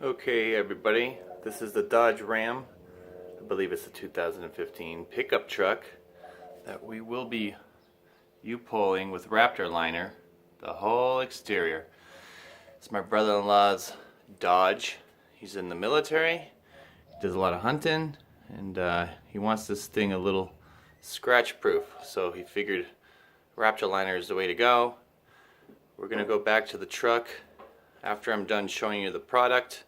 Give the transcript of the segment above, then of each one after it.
Okay everybody, this is the Dodge Ram. I believe it's the 2015 pickup truck that we will be U-pulling with Raptor liner, the whole exterior. It's my brother-in-law's Dodge. He's in the military, he does a lot of hunting, and he wants this thing a little scratch proof, so he figured Raptor liner is the way to go. We're gonna go back to the truck after I'm done showing you the product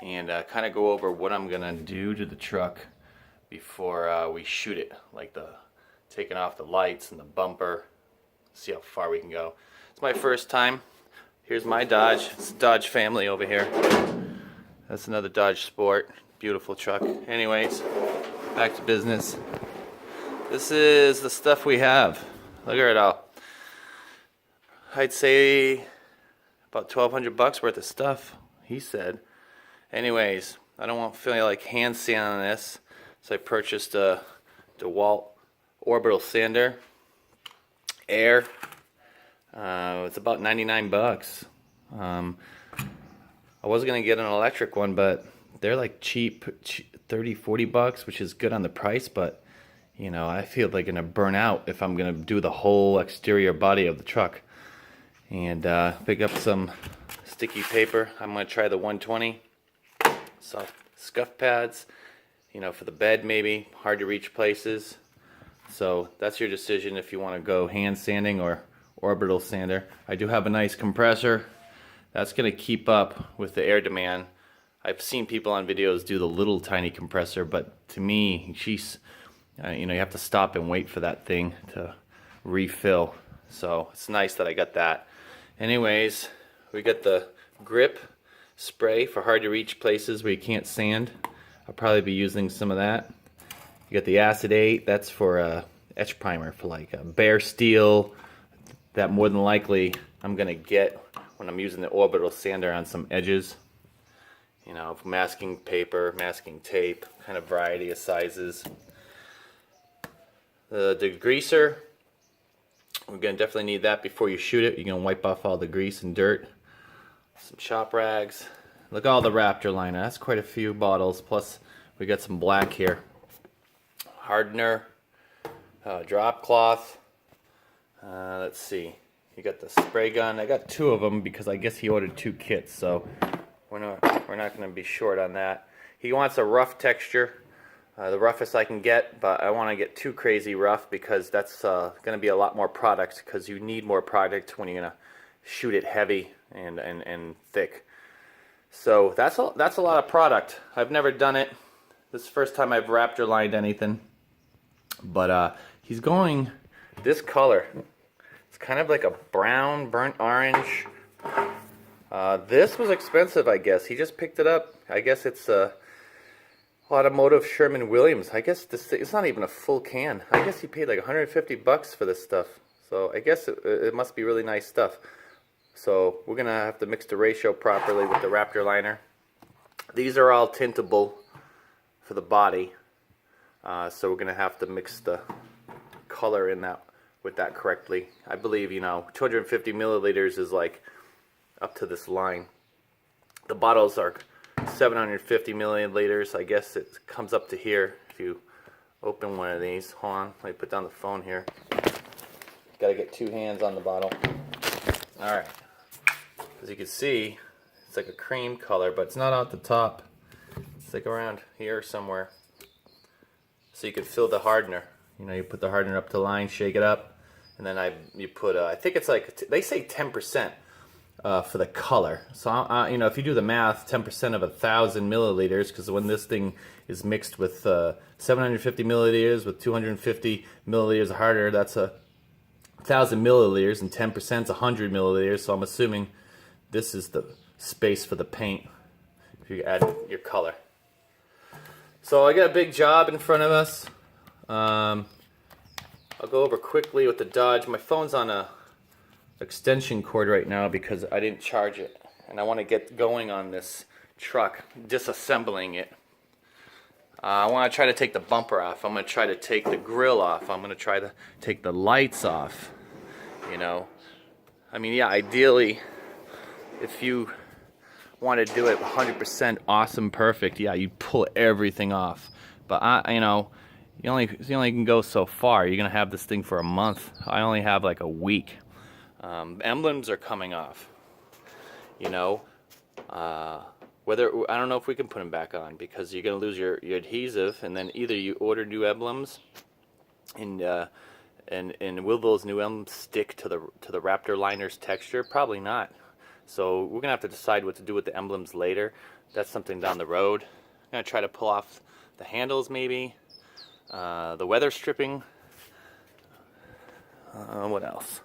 and kind of go over what I'm gonna do to the truck before we shoot it, like taking off the lights and the bumper, see how far we can go. It's my first time. Here's my Dodge. It's the Dodge family over here. That's another Dodge Sport. Beautiful truck. Anyways, back to business. This is the stuff we have. Look at it all. I'd say about $1,200 worth of stuff, he said. Anyways, I don't want to feel like hand sanding on this, so I purchased a Dewalt Orbital sander, air. It's about 99 bucks. I was gonna get an electric one, but they're like cheap 30-40 bucks, which is good on the price, but you know, I feel like gonna burn out if I'm gonna do the whole exterior body of the truck. And pick up some sticky paper. I'm gonna try the 120 soft scuff pads, you know, for the bed, maybe hard to reach places. So that's your decision if you want to go hand sanding or orbital sander. I do have a nice compressor that's gonna keep up with the air demand. I've seen people on videos do the little tiny compressor, but to me, she's you know, you have to stop and wait for that thing to refill. So it's nice that I got that. Anyways, we got the grip spray for hard to reach places where you can't sand. I'll probably be using some of that. You got the acetate, that's for etch primer for like bare steel. That more than likely I'm gonna get when I'm using the orbital sander on some edges. You know, masking paper, masking tape, kind of variety of sizes. The degreaser, we're gonna definitely need that before you shoot it. You're gonna wipe off all the grease and dirt. Some shop rags. Look at all the Raptor liner. That's quite a few bottles. Plus, we got some black here. Hardener, drop cloth. Let's see. You got the spray gun. I got two of them because I guess he ordered 2 kits, so we're not going to be short on that. He wants a rough texture, the roughest I can get, but I want to get too crazy rough because that's going to be a lot more product. Because you need more product when you're going to shoot it heavy and thick. So that's a lot of product. I've never done it. This is the first time I've Raptor lined anything. But he's going this color. It's kind of like a brown, burnt orange. This was expensive, I guess. He just picked it up. I guess it's Automotive Sherman-Williams. I guess it's not even a full can. I guess he paid like 150 bucks for this stuff. So I guess it must be really nice stuff. So we're gonna have to mix the ratio properly with the Raptor liner. These are all tintable for the body, so we're gonna have to mix the color in that with that correctly. I believe, you know, 250 milliliters is like up to this line. The bottles are 750 milliliters. I guess it comes up to here if you open one of these. Hold on, let me put down the phone here. Gotta get 2 hands on the bottle. Alright, as you can see, it's like a cream color, but it's not out the top. It's like around here somewhere. So you could fill the hardener. You know, you put the hardener up to line, shake it up, and then you put, I think it's like, they say 10% for the color. So, you know, if you do the math, 10% of 1,000 milliliters, because when this thing is mixed with 750 milliliters with 250 milliliters of hardener, that's 1,000 milliliters, and 10% is 100 milliliters, so I'm assuming this is the space for the paint if you add your color. So I got a big job in front of us. I'll go over quickly with the Dodge. My phone's on a extension cord right now because I didn't charge it, and I want to get going on this truck, disassembling it. I want to try to take the bumper off. I'm going to try to take the grill off. I'm going to try to take the lights off. You know, I mean, yeah, ideally, if you want to do it 100% awesome, perfect, yeah, you pull everything off. But you know, you only can go so far. You're gonna have this thing for a month. I only have like a week. Emblems are coming off. You know, whether I don't know if we can put them back on because you're gonna lose your adhesive, and then either you order new emblems, and will those new emblems stick to the Raptor liner's texture? Probably not. So we're gonna have to decide what to do with the emblems later. That's something down the road. I'm gonna try to pull off the handles maybe, the weather stripping. What else?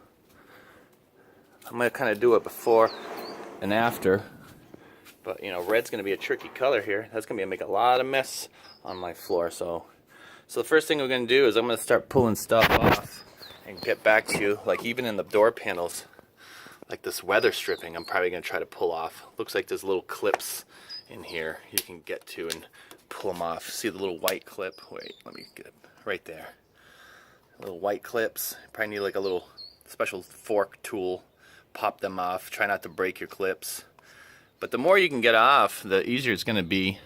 I'm gonna kind of do it before and after, but you know, red's gonna be a tricky color here. That's gonna make a lot of mess on my floor. So the first thing we're gonna do is I'm gonna start pulling stuff off and get back to you. Like even in the door panels, like this weather stripping, I'm probably gonna try to pull off. Looks like there's little clips in here you can get to and pull them off. See the little white clip? Wait, let me get it right there. Little white clips. Probably need like a little special fork tool. Pop them off. Try not to break your clips. But the more you can get off, the easier it's going to be.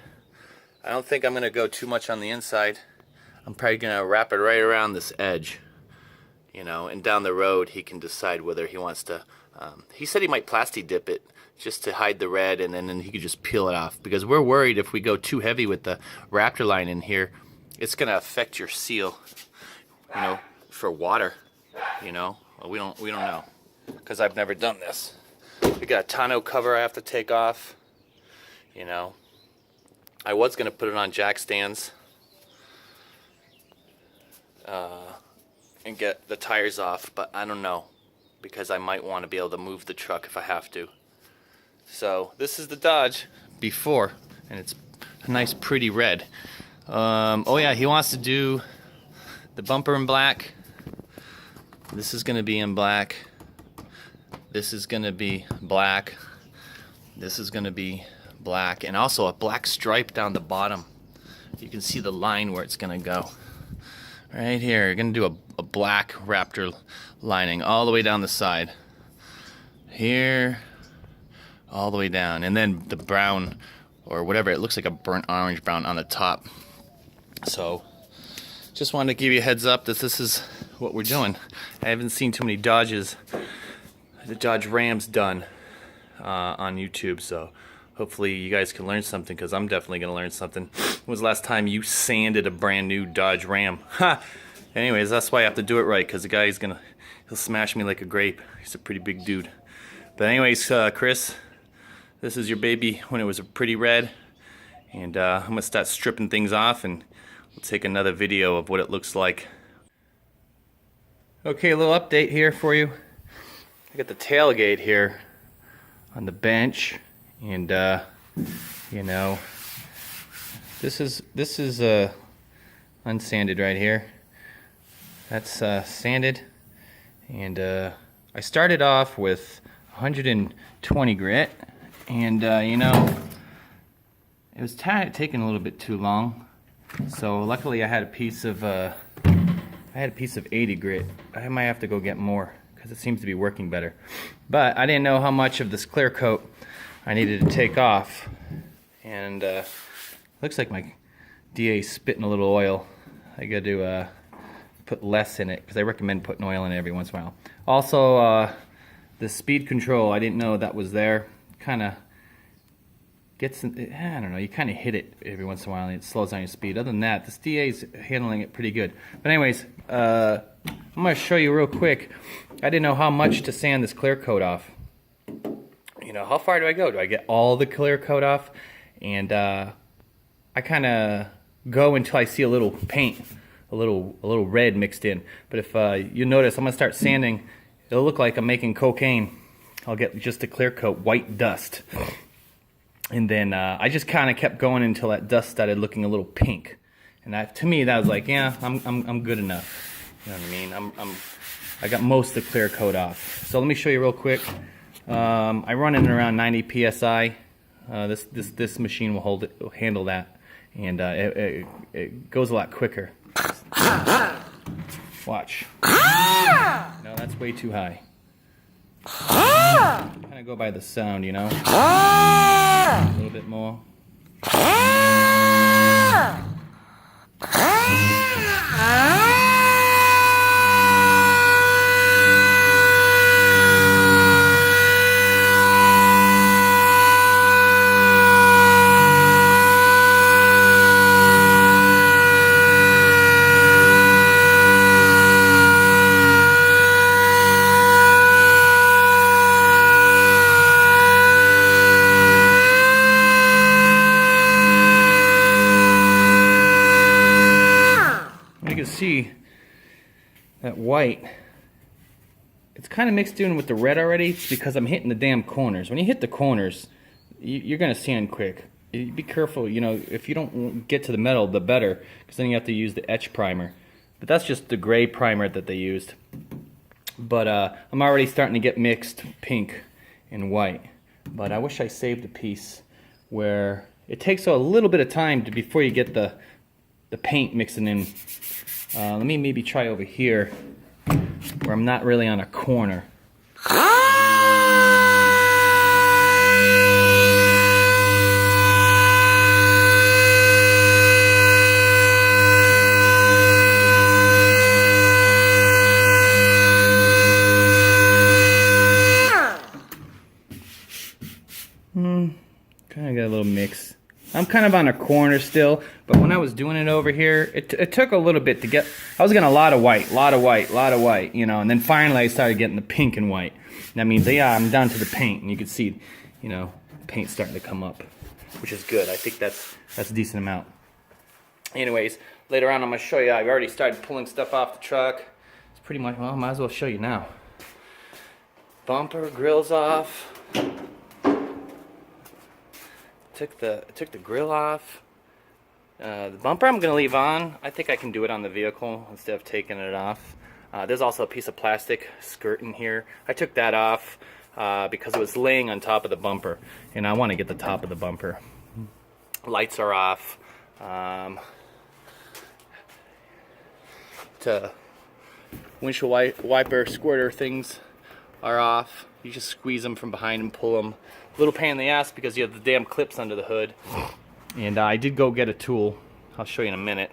I don't think I'm going to go too much on the inside. I'm probably going to wrap it right around this edge. You know, and down the road he can decide whether he wants to. He said he might plasti dip it just to hide the red, and then he could just peel it off. Because we're worried if we go too heavy with the Raptor line in here, it's going to affect your seal. You know, for water. You know, well, we don't know. Because I've never done this. We got a tonneau cover I have to take off. You know, I was going to put it on jack stands and get the tires off, but I don't know, because I might want to be able to move the truck if I have to. So this is the Dodge before, and it's a nice pretty red. Oh yeah, he wants to do the bumper in black. This is going to be in black. This is going to be black. This is going to be black. And also a black stripe down the bottom. You can see the line where it's going to go. Right here. You're going to do a black Raptor lining all the way down the side. Here. All the way down. And then the brown, or whatever. It looks like a burnt orange brown on the top. So, just wanted to give you a heads up that this is what we're doing. I haven't seen too many Dodges, the Dodge Rams done on YouTube, so hopefully you guys can learn something, because I'm definitely going to learn something. When was the last time you sanded a brand new Dodge Ram? Ha! Anyways, that's why I have to do it right, because the guy he'll smash me like a grape. He's a pretty big dude. But anyways, Chris, this is your baby when it was a pretty red, and I'm going to start stripping things off, and we'll take another video of what it looks like. Okay, a little update here for you. I got the tailgate here on the bench, and you know, this is unsanded right here. That's sanded, and I started off with 120 grit, and you know, it was taking a little bit too long. So luckily I had a piece of 80 grit. I might have to go get more, because it seems to be working better. But I didn't know how much of this clear coat I needed to take off. And looks like my DA's spitting a little oil. I got to put less in it, because I recommend putting oil in it every once in a while. Also, the speed control, I didn't know that was there. Kind of gets, I don't know, you kind of hit it every once in a while and it slows down your speed. Other than that, this DA's handling it pretty good. But anyways, I'm going to show you real quick. I didn't know how much to sand this clear coat off. You know, how far do I go? Do I get all the clear coat off? And I kind of go until I see a little paint, a little red mixed in. But if you notice, I'm going to start sanding. It'll look like I'm making cocaine. I'll get just a clear coat, white dust. And then I just kind of kept going until that dust started looking a little pink. And that, to me, that was like, yeah, I'm good enough. You know what I mean? I got most of the clear coat off. So let me show you real quick. I run in around 90 psi. This machine will handle that, and it goes a lot quicker. Watch. No, that's way too high. Kind of go by the sound, you know. little bit more. See that white, it's kind of mixed in with the red already. It's because I'm hitting the damn corners. When you hit the corners, you're gonna sand quick. Be careful, you know, if you don't get to the metal, the better, because then you have to use the etch primer. But that's just the gray primer that they used. But I'm already starting to get mixed pink and white. But I wish I saved a piece where it takes a little bit of time before you get the paint mixing in. Let me maybe try over here where I'm not really on a corner. Kind of got a little mix. I'm kind of on a corner still, but when I was doing it over here, it took a little bit to get. I was getting a lot of white, you know, and then finally I started getting the pink and white. That means, yeah, I'm down to the paint, and you can see, you know, paint starting to come up, which is good. I think that's a decent amount. Anyways, later on I'm going to show you. I've already started pulling stuff off the truck. It's pretty much, well, I might as well show you now. Bumper, grills off. Took the grill off. The bumper I'm going to leave on. I think I can do it on the vehicle instead of taking it off. There's also a piece of plastic skirt in here. I took that off because it was laying on top of the bumper, and I want to get the top of the bumper. Lights are off. The windshield wiper squirter things are off. You just squeeze them from behind and pull them. A little pain in the ass because you have the damn clips under the hood. And I did go get a tool. I'll show you in a minute.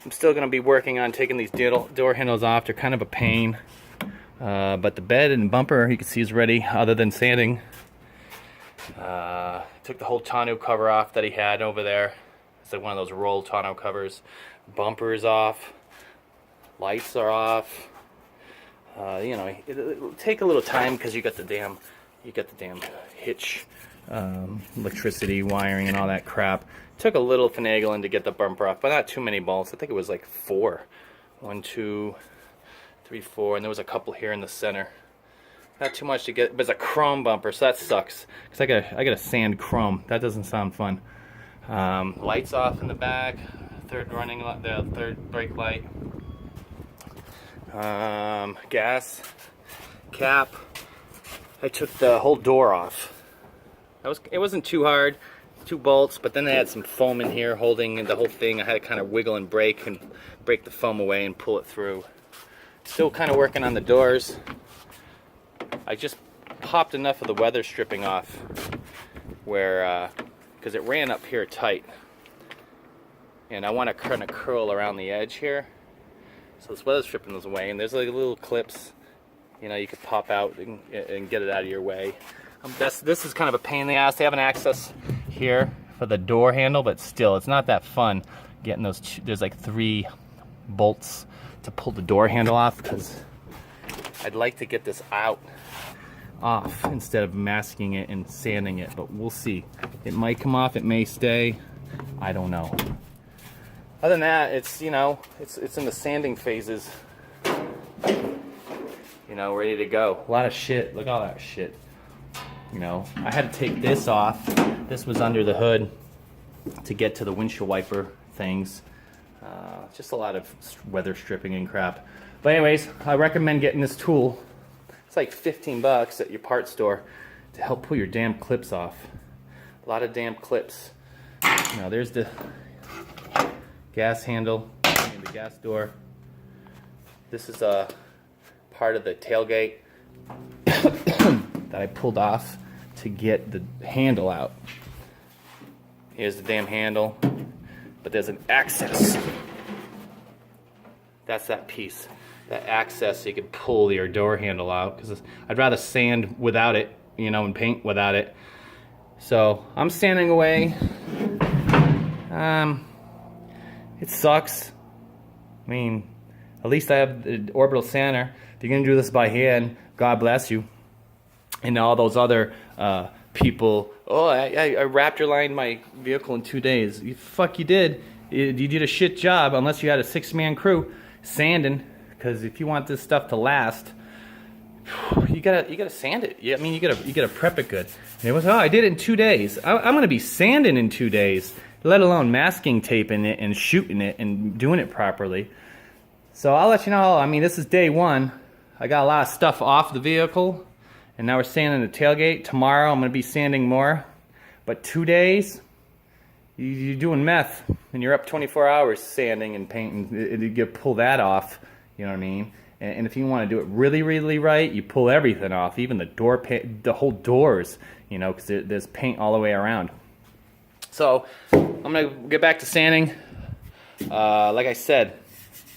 I'm still going to be working on taking these door handles off. They're kind of a pain. But the bed and bumper, you can see, is ready other than sanding. Took the whole tonneau cover off that he had over there. It's like one of those rolled tonneau covers. Bumper is off. Lights are off. You know, it'll take a little time because you got the damn hitch, electricity wiring and all that crap. Took a little finagling to get the bumper off, but not too many bolts. I think it was like 4. 1, 2, 3, 4, and there was a couple here in the center. Not too much to get, but it's a chrome bumper, so that sucks. Cause I got a sand chrome. That doesn't sound fun. Lights off in the back. The third brake light. Gas cap. I took the whole door off. It wasn't too hard, 2 bolts, but then I had some foam in here holding the whole thing. I had to kind of wiggle and break the foam away and pull it through. Still kind of working on the doors. I just popped enough of the weather stripping off where, because it ran up here tight, and I want to kind of curl around the edge here. So this weather stripping is away, and there's like little clips, you know, you could pop out and get it out of your way. This is kind of a pain in the ass. They have an access here for the door handle, but still, it's not that fun getting those. There's like 3 bolts to pull the door handle off, because I'd like to get this off instead of masking it and sanding it, but we'll see. It might come off, it may stay, I don't know. Other than that, it's, you know, it's in the sanding phases. You know, ready to go. A lot of shit. Look at all that shit. You know, I had to take this off. This was under the hood to get to the windshield wiper things. Just a lot of weather stripping and crap. But anyways, I recommend getting this tool. It's like 15 bucks at your parts store to help pull your damn clips off. A lot of damn clips. You know, there's the gas handle and the gas door. This is a part of the tailgate that I pulled off to get the handle out. Here's the damn handle. But there's an access. That's that piece. That access so you can pull your door handle out. Because I'd rather sand without it, you know, and paint without it. So I'm sanding away. It sucks. I mean, at least I have the Orbital sander. If you're gonna do this by hand, God bless you. And all those other people, oh, I Raptor lined my vehicle in 2 days. Fuck, you did. You did a shit job, unless you had a 6-man crew sanding. Because if you want this stuff to last, you gotta sand it. Yeah, I mean, you gotta prep it good. And it was, oh, I did it in 2 days. I'm gonna be sanding in 2 days, let alone masking taping it and shooting it and doing it properly. So I'll let you know. I mean, this is day 1. I got a lot of stuff off the vehicle, and now we're sanding the tailgate. Tomorrow I'm gonna be sanding more, but 2 days, you're doing meth, and you're up 24 hours sanding and painting. You pull that off, you know what I mean? And if you want to do it really, really right, you pull everything off, even the whole doors, you know, because there's paint all the way around. So I'm gonna get back to sanding. Like I said,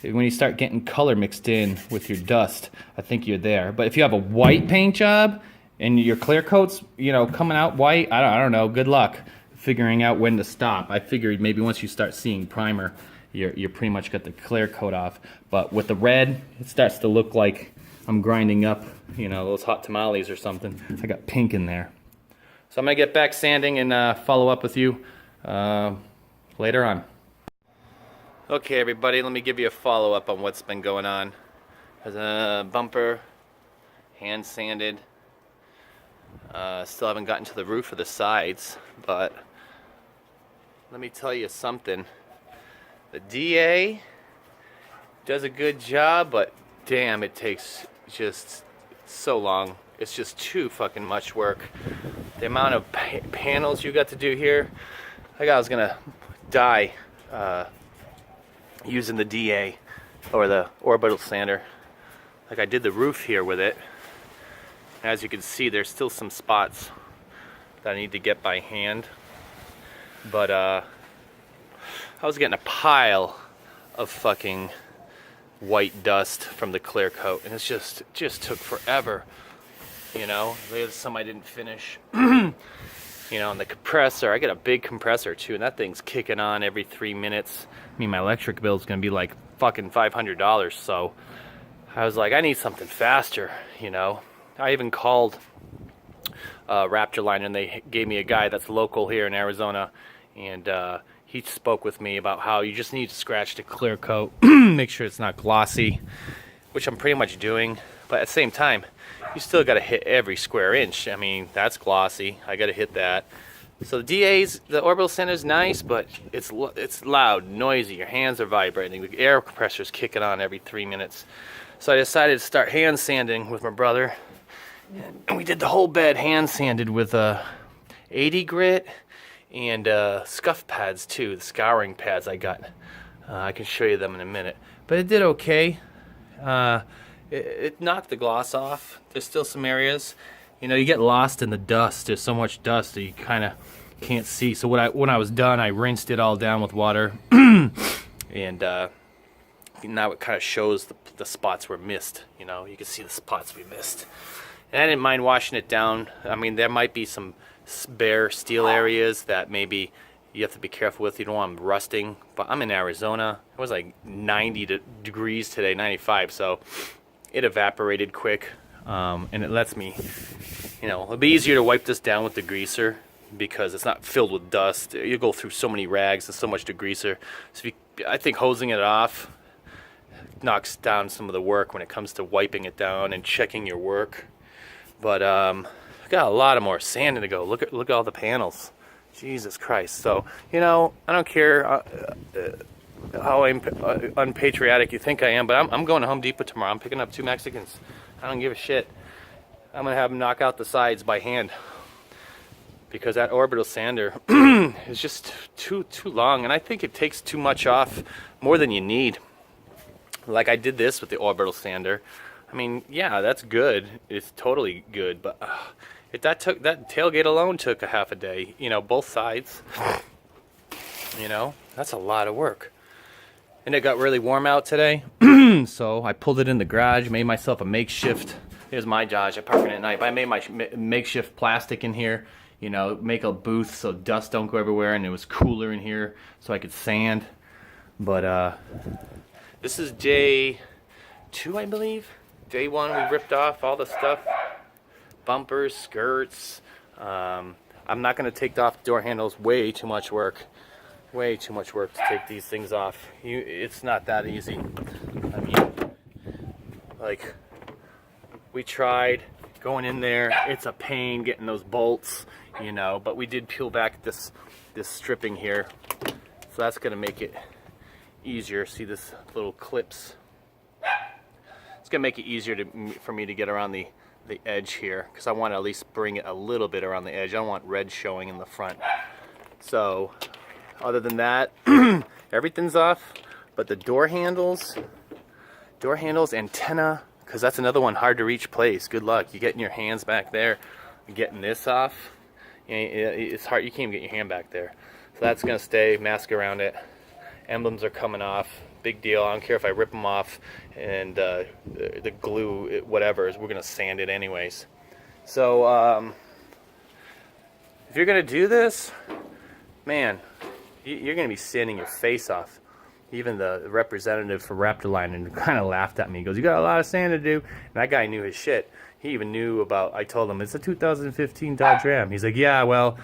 when you start getting color mixed in with your dust, I think you're there. But if you have a white paint job and your clear coat's, you know, coming out white, I don't know. Good luck figuring out when to stop. I figured maybe once you start seeing primer, you're pretty much got the clear coat off. But with the red, it starts to look like I'm grinding up, you know, those hot tamales or something. I got pink in there. So I'm gonna get back sanding and follow up with you later on. Okay, everybody, let me give you a follow-up on what's been going on. There's a bumper, hand sanded. Still haven't gotten to the roof or the sides, but let me tell you something. The DA does a good job, but damn, it takes just so long. It's just too fucking much work. The amount of panels you got to do here, I was gonna die using the DA or the Orbital sander. Like, I did the roof here with it. As you can see, there's still some spots that I need to get by hand. But I was getting a pile of fucking white dust from the clear coat, and it just took forever. You know, there's some I didn't finish. You know, and the compressor, I got a big compressor too, and that thing's kicking on every 3 minutes. I mean, my electric bill is gonna be like fucking $500, so I was like, I need something faster, you know. I even called Raptor Line, and they gave me a guy that's local here in Arizona, and he spoke with me about how you just need to scratch the clear coat, make sure it's not glossy, which I'm pretty much doing, but at the same time, you still got to hit every square inch. I mean, that's glossy. I got to hit that. So the Orbital sander is nice, but it's loud, noisy. Your hands are vibrating. The air compressor's kicking on every 3 minutes. So I decided to start hand sanding with my brother, and we did the whole bed hand sanded with 80 grit and scuff pads too. The scouring pads I got. I can show you them in a minute. But it did okay. It knocked the gloss off. There's still some areas, you know, you get lost in the dust. There's so much dust that you kind of can't see. So when I was done, I rinsed it all down with water, and now it kind of shows the spots were missed. You know, you can see the spots we missed. And I didn't mind washing it down. I mean, there might be some bare steel areas that maybe you have to be careful with. You don't want them rusting. But I'm in Arizona. It was like 90 degrees today, 95. So it evaporated quick, and it lets me, you know, it'll be easier to wipe this down with degreaser because it's not filled with dust. You go through so many rags and so much degreaser. So I think hosing it off knocks down some of the work when it comes to wiping it down and checking your work. But I got a lot of more sanding to go. Look at all the panels. Jesus Christ. So, you know, I don't care how unpatriotic you think I am, but I'm going to Home Depot tomorrow. I'm picking up 2 Mexicans. I don't give a shit. I'm going to have them knock out the sides by hand because that Orbital sander is just too long, and I think it takes too much off, more than you need. Like I did this with the Orbital sander. I mean, yeah, that's good. It's totally good, but that tailgate alone took a half a day. You know, both sides. You know, that's a lot of work. And it got really warm out today, so I pulled it in the garage, made myself a makeshift. Here's my Dodge, I park it at night, but I made my makeshift plastic in here, you know, make a booth so dust don't go everywhere, and it was cooler in here so I could sand. But this is day 2, I believe. Day 1 we ripped off all the stuff, bumpers, skirts. I'm not going to take off door handles, way too much work. Way too much work to take these things off. It's not that easy. I mean, like, we tried going in there. It's a pain getting those bolts, you know, but we did peel back this stripping here. So that's gonna make it easier. See this little clips? It's gonna make it easier for me to get around the edge here, because I want to at least bring it a little bit around the edge. I don't want red showing in the front. So other than that, everything's off, but the door handles, antenna, because that's another one hard to reach place. Good luck. You getting your hands back there, getting this off. It's hard. You can't even get your hand back there. So that's gonna stay. Mask around it. Emblems are coming off. Big deal. I don't care if I rip them off, and the glue, whatever. We're gonna sand it anyways. So if you're gonna do this, man, you're going to be sanding your face off. Even the representative for Raptor line and kind of laughed at me. He goes, you got a lot of sand to do. And that guy knew his shit. He even knew about, I told him, it's a 2015 Dodge Ram. He's like, yeah, well,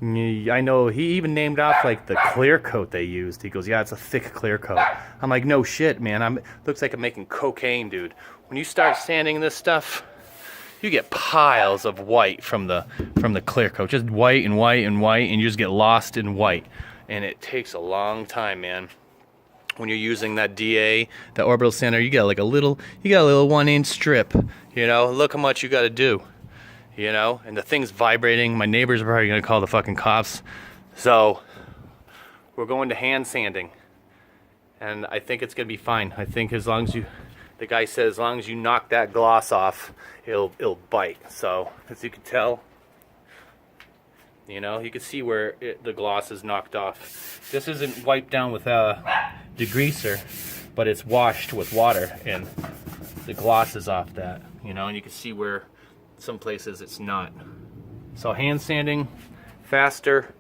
I know. He even named off like the clear coat they used. He goes, yeah, it's a thick clear coat. I'm like, no shit, man. Looks like I'm making cocaine, dude. When you start sanding this stuff, you get piles of white from the clear coat. Just white and white and white, and you just get lost in white. And it takes a long time, man. When you're using that DA, the Orbital sander, you got a little 1-inch strip. You know, look how much you got to do. You know, and the thing's vibrating. My neighbors are probably gonna call the fucking cops. So we're going to hand sanding, and I think it's gonna be fine. I think as long as the guy said, as long as you knock that gloss off, it'll bite. So as you can tell. You know, you can see where the gloss is knocked off. This isn't wiped down with degreaser, but it's washed with water, and the gloss is off that. You know, and you can see where some places it's not. So hand sanding, faster.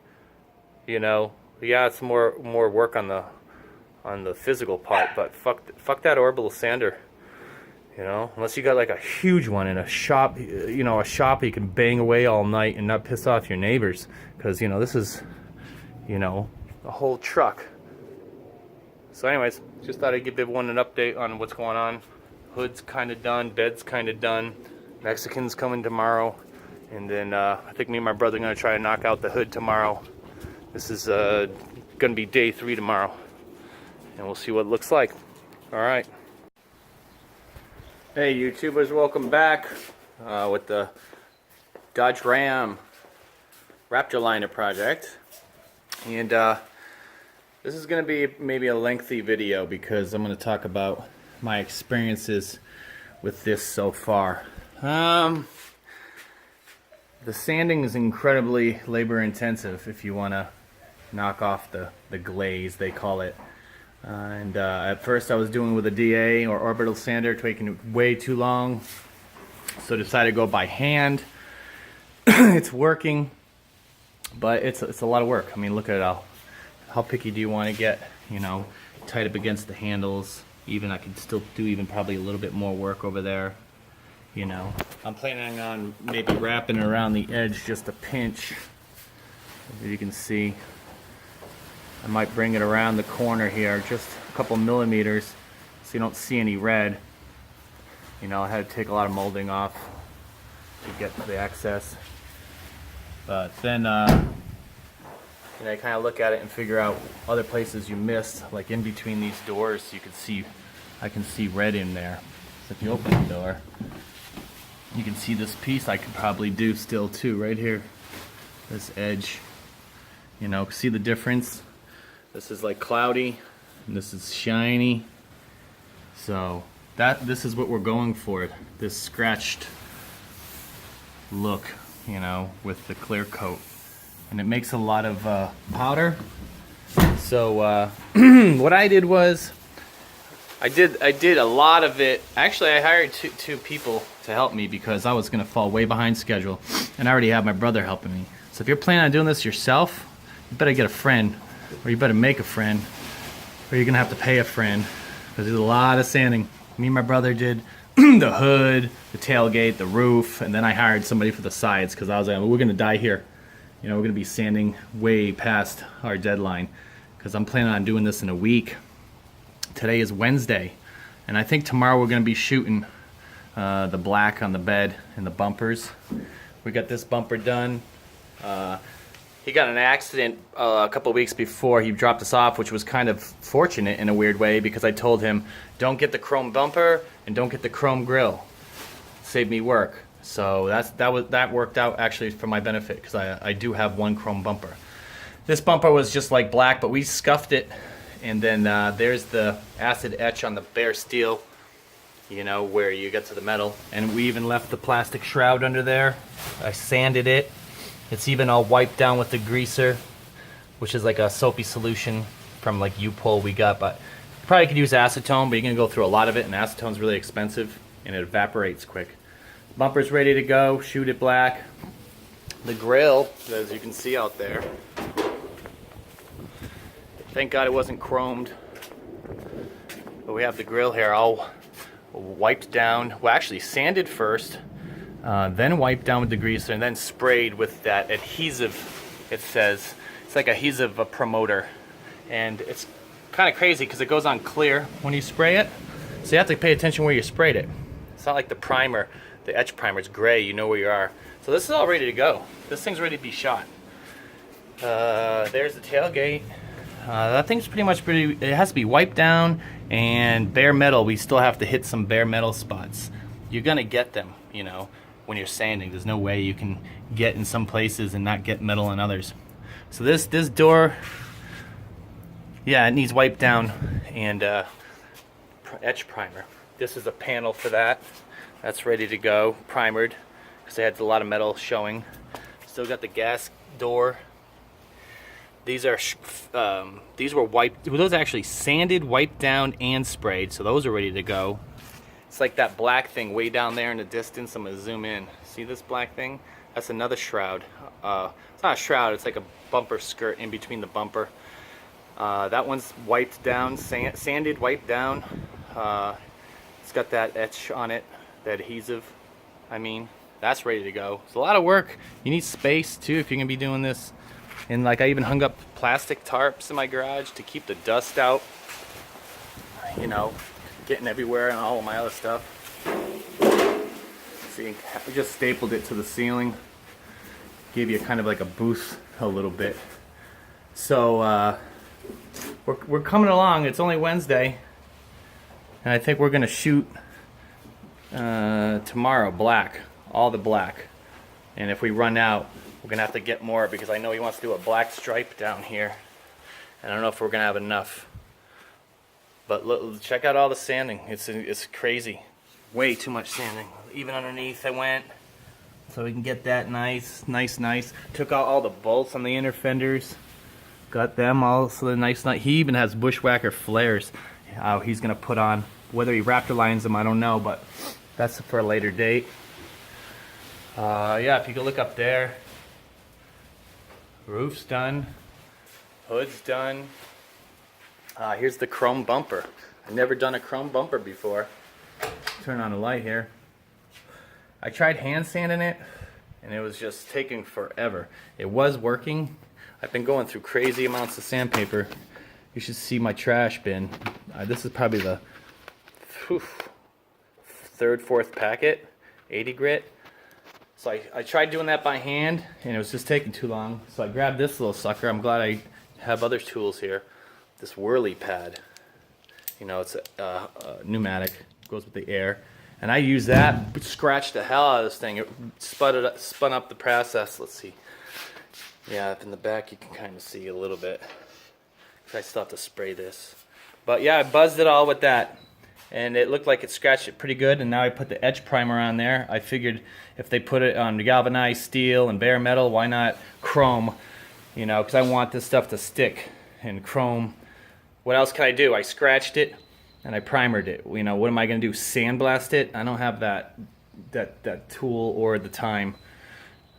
You know, yeah, it's more work on the physical part, but fuck that Orbital sander. You know, unless you got like a huge one in a shop, you know, a shop you can bang away all night and not piss off your neighbors. Because, you know, this is, you know, a whole truck. So anyways, just thought I'd give everyone an update on what's going on. Hood's kind of done, bed's kind of done. Mexican's coming tomorrow. And then I think me and my brother are going to try to knock out the hood tomorrow. This is going to be day 3 tomorrow. And we'll see what it looks like. All right. Hey YouTubers, welcome back with the Dodge Ram Raptor liner project. And this is going to be maybe a lengthy video because I'm going to talk about my experiences with this so far. The sanding is incredibly labor intensive if you want to knock off the glaze, they call it. At first I was doing with a DA or Orbital sander, taking way too long, so decided to go by hand. It's working, but it's a lot of work. I mean, look at it. How picky do you want to get? You know, tight up against the handles. Even I could still do even probably a little bit more work over there. You know, I'm planning on maybe wrapping it around the edge just a pinch. As you can see, I might bring it around the corner here just a couple millimeters so you don't see any red. You know, I had to take a lot of molding off to get the excess. But then you know, you kind of look at it and figure out other places you missed, like in between these doors. You can see, I can see red in there. So if you open the door, you can see this piece I could probably do still too, right here. This edge. You know, see the difference? This is like cloudy, and this is shiny. So this is what we're going for. This scratched look, you know, with the clear coat. And it makes a lot of powder. So what I did was, I did a lot of it. Actually, I hired two people to help me because I was gonna fall way behind schedule, and I already have my brother helping me. So if you're planning on doing this yourself, you better get a friend, or you better make a friend, or you're gonna have to pay a friend, because there's a lot of sanding. Me and my brother did the hood, the tailgate, the roof, and then I hired somebody for the sides because I was like, we're gonna die here. You know, we're gonna be sanding way past our deadline because I'm planning on doing this in a week. Today is Wednesday, and I think tomorrow we're gonna be shooting the black on the bed and the bumpers. We got this bumper done. He got an accident a couple weeks before he dropped us off, which was kind of fortunate in a weird way because I told him, don't get the chrome bumper and don't get the chrome grill. Saved me work. So that worked out actually for my benefit because I do have one chrome bumper. This bumper was just like black, but we scuffed it, and then there's the acid etch on the bare steel, you know, where you get to the metal, and we even left the plastic shroud under there. I sanded it. It's even all wiped down with the greaser, which is like a soapy solution from like U-Pull we got, but you probably could use acetone, but you're gonna go through a lot of it, and acetone's really expensive and it evaporates quick. Bumper's ready to go, shoot it black. The grill, as you can see out there, thank God it wasn't chromed, but we have the grill here all wiped down, well actually sanded first, then wiped down with the greaser, and then sprayed with that adhesive. It says it's like adhesive promoter, and it's kind of crazy because it goes on clear when you spray it, so you have to pay attention where you sprayed it. It's not like the primer, the etch primer. It's gray, you know where you are. So this is all ready to go. This thing's ready to be shot. There's the tailgate. That thing's pretty much it has to be wiped down, and bare metal, we still have to hit some bare metal spots. You're gonna get them, you know, when you're sanding. There's no way you can get in some places and not get metal in others. So this door, yeah, it needs wiped down and etch primer. This is a panel for that. That's ready to go, primered, because it had a lot of metal showing. Still got the gas door. These are these were wiped. Those actually sanded, wiped down, and sprayed. So those are ready to go. It's like that black thing way down there in the distance. I'm gonna zoom in. See this black thing? That's another shroud. It's not a shroud. It's like a bumper skirt in between the bumper. That one's wiped down, sanded, wiped down. It's got that etch on it, that adhesive. I mean, that's ready to go. It's a lot of work. You need space too if you're gonna be doing this. And like I even hung up plastic tarps in my garage to keep the dust out, you know, getting everywhere and all of my other stuff. See, I just stapled it to the ceiling. Gave you kind of like a boost a little bit. So we're coming along. It's only Wednesday, and I think we're gonna shoot tomorrow black, all the black. And if we run out, we're gonna have to get more because I know he wants to do a black stripe down here, and I don't know if we're gonna have enough. But look, check out all the sanding. It's crazy. Way too much sanding. Even underneath I went, so we can get that nice. Took out all the bolts on the inner fenders. Got them all so they're nice. He even has bushwhacker flares. He's gonna put on. Whether he Raptor lines them, I don't know, but that's for a later date. Yeah, if you go look up there. Roof's done. Hood's done. Here's the chrome bumper. I've never done a chrome bumper before. Turn on the light here. I tried hand sanding it, and it was just taking forever. It was working. I've been going through crazy amounts of sandpaper. You should see my trash bin. This is probably the third, fourth packet, 80 grit. So I tried doing that by hand, and it was just taking too long. So I grabbed this little sucker. I'm glad I have other tools here. This whirly pad. You know, it's a pneumatic. Goes with the air. And I use that, scratched the hell out of this thing. It spun up the process. Let's see. Yeah, up in the back you can kind of see a little bit. I still have to spray this. But yeah, I buzzed it all with that. And it looked like it scratched it pretty good, and now I put the etch primer on there. I figured if they put it on galvanized steel and bare metal, why not chrome? You know, because I want this stuff to stick. and chrome. What else can I do? I scratched it and I primered it. You know, what am I gonna do? Sandblast it? I don't have that tool or the time.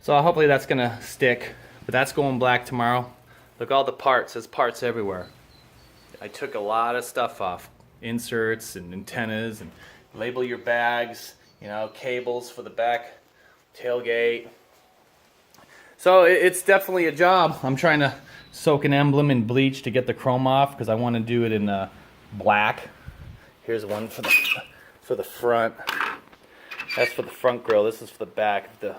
So hopefully that's gonna stick. But that's going black tomorrow. Look, all the parts. There's parts everywhere. I took a lot of stuff off. Inserts and antennas, and label your bags, you know, cables for the back tailgate. So it's definitely a job. I'm trying to soak an emblem in bleach to get the chrome off because I want to do it in black. Here's one for the front. That's for the front grill. This is for the back. The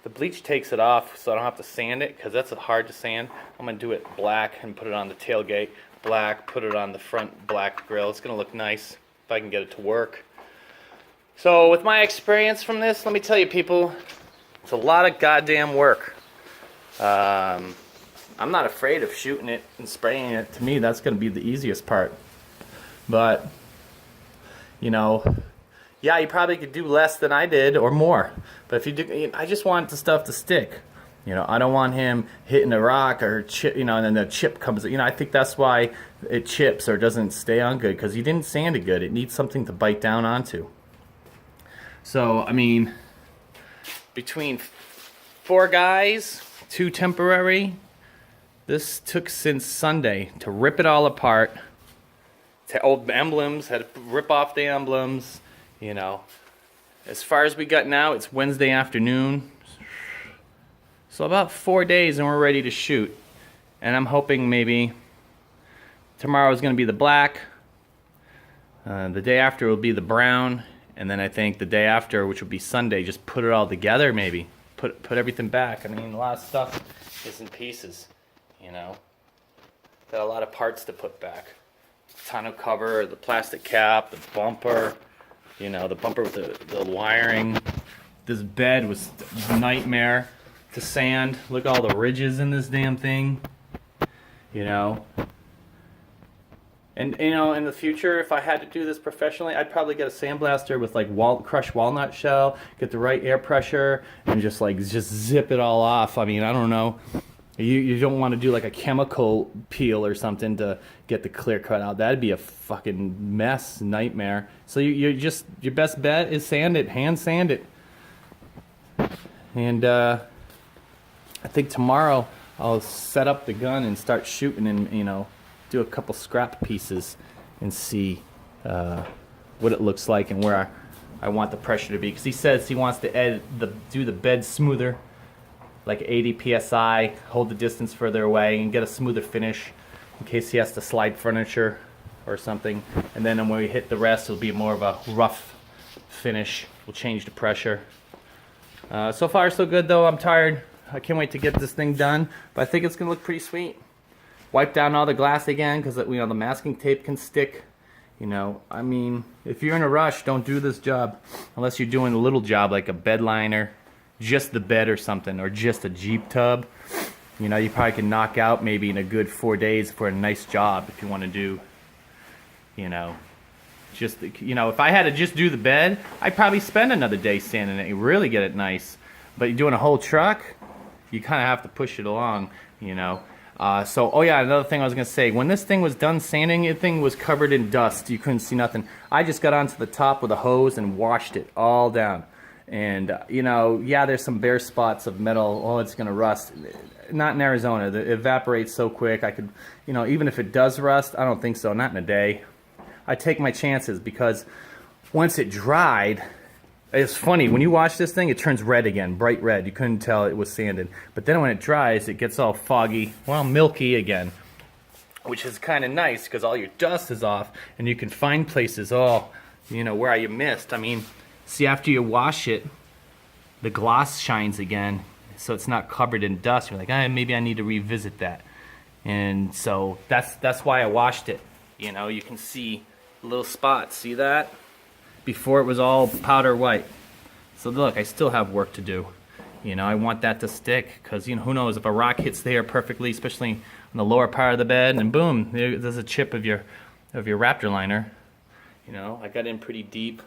bleach takes it off so I don't have to sand it because that's hard to sand. I'm going to do it black and put it on the tailgate. Black, put it on the front black grill. It's going to look nice if I can get it to work. So with my experience from this, let me tell you people, it's a lot of goddamn work. I'm not afraid of shooting it and spraying it. To me, that's going to be the easiest part. But, you know, yeah, you probably could do less than I did or more. But if you do, I just want the stuff to stick. You know, I don't want him hitting a rock or chip, you know, and then the chip comes. You know, I think that's why it chips or doesn't stay on good, because you didn't sand it good. It needs something to bite down onto. So, I mean, between 4 guys, 2 temporary, this took since Sunday to rip it all apart. To old emblems, had to rip off the emblems, you know. As far as we got now, it's Wednesday afternoon. So about 4 days and we're ready to shoot. And I'm hoping maybe tomorrow is going to be the black. The day after will be the brown. And then I think the day after, which will be Sunday, just put it all together maybe. Put everything back. I mean, a lot of stuff is in pieces, you know. Got a lot of parts to put back. Tonneau cover, the plastic cap, the bumper, you know, the bumper with the wiring. This bed was a nightmare to sand. Look at all the ridges in this damn thing, you know. And, you know, in the future, if I had to do this professionally, I'd probably get a sandblaster with, like, crushed walnut shell, get the right air pressure, and just zip it all off. I mean, I don't know. You don't want to do, like, a chemical peel or something to get the clear cut out. That'd be a fucking mess, nightmare. So your best bet is sand it, hand sand it. And I think tomorrow I'll set up the gun and start shooting and, you know, do a couple scrap pieces and see what it looks like and where I want the pressure to be. Because he says he wants to do the bed smoother, like 80 psi, hold the distance further away and get a smoother finish in case he has to slide furniture or something. And then when we hit the rest, it'll be more of a rough finish. We'll change the pressure. So far so good though. I'm tired. I can't wait to get this thing done, but I think it's gonna look pretty sweet. Wipe down all the glass again because, you know, the masking tape can stick. You know, I mean, if you're in a rush, don't do this job unless you're doing a little job like a bed liner, just the bed or something, or just a Jeep tub. You know, you probably can knock out maybe in a good 4 days for a nice job if you want to do, you know, just, you know, if I had to just do the bed, I'd probably spend another day sanding it and really get it nice. But you're doing a whole truck, you kind of have to push it along, you know. Oh yeah, another thing I was going to say, when this thing was done sanding, the thing was covered in dust. You couldn't see nothing. I just got onto the top with a hose and washed it all down. And, you know, yeah, there's some bare spots of metal. Oh, it's going to rust. Not in Arizona. It evaporates so quick. I could, you know, even if it does rust, I don't think so. Not in a day. I take my chances because once it dried, it's funny, when you wash this thing, it turns red again, bright red. You couldn't tell it was sanded. But then when it dries, it gets all foggy, well, milky again, which is kind of nice because all your dust is off and you can find places, oh, you know, where you missed. I mean, see, after you wash it, the gloss shines again, so it's not covered in dust. You're like, maybe I need to revisit that. And so that's why I washed it. You know, you can see little spots. See that? Before it was all powder white. So look, I still have work to do. You know, I want that to stick because, you know, who knows if a rock hits there perfectly, especially in the lower part of the bed, and boom, there's a chip of your Raptor liner. You know, I got in pretty deep.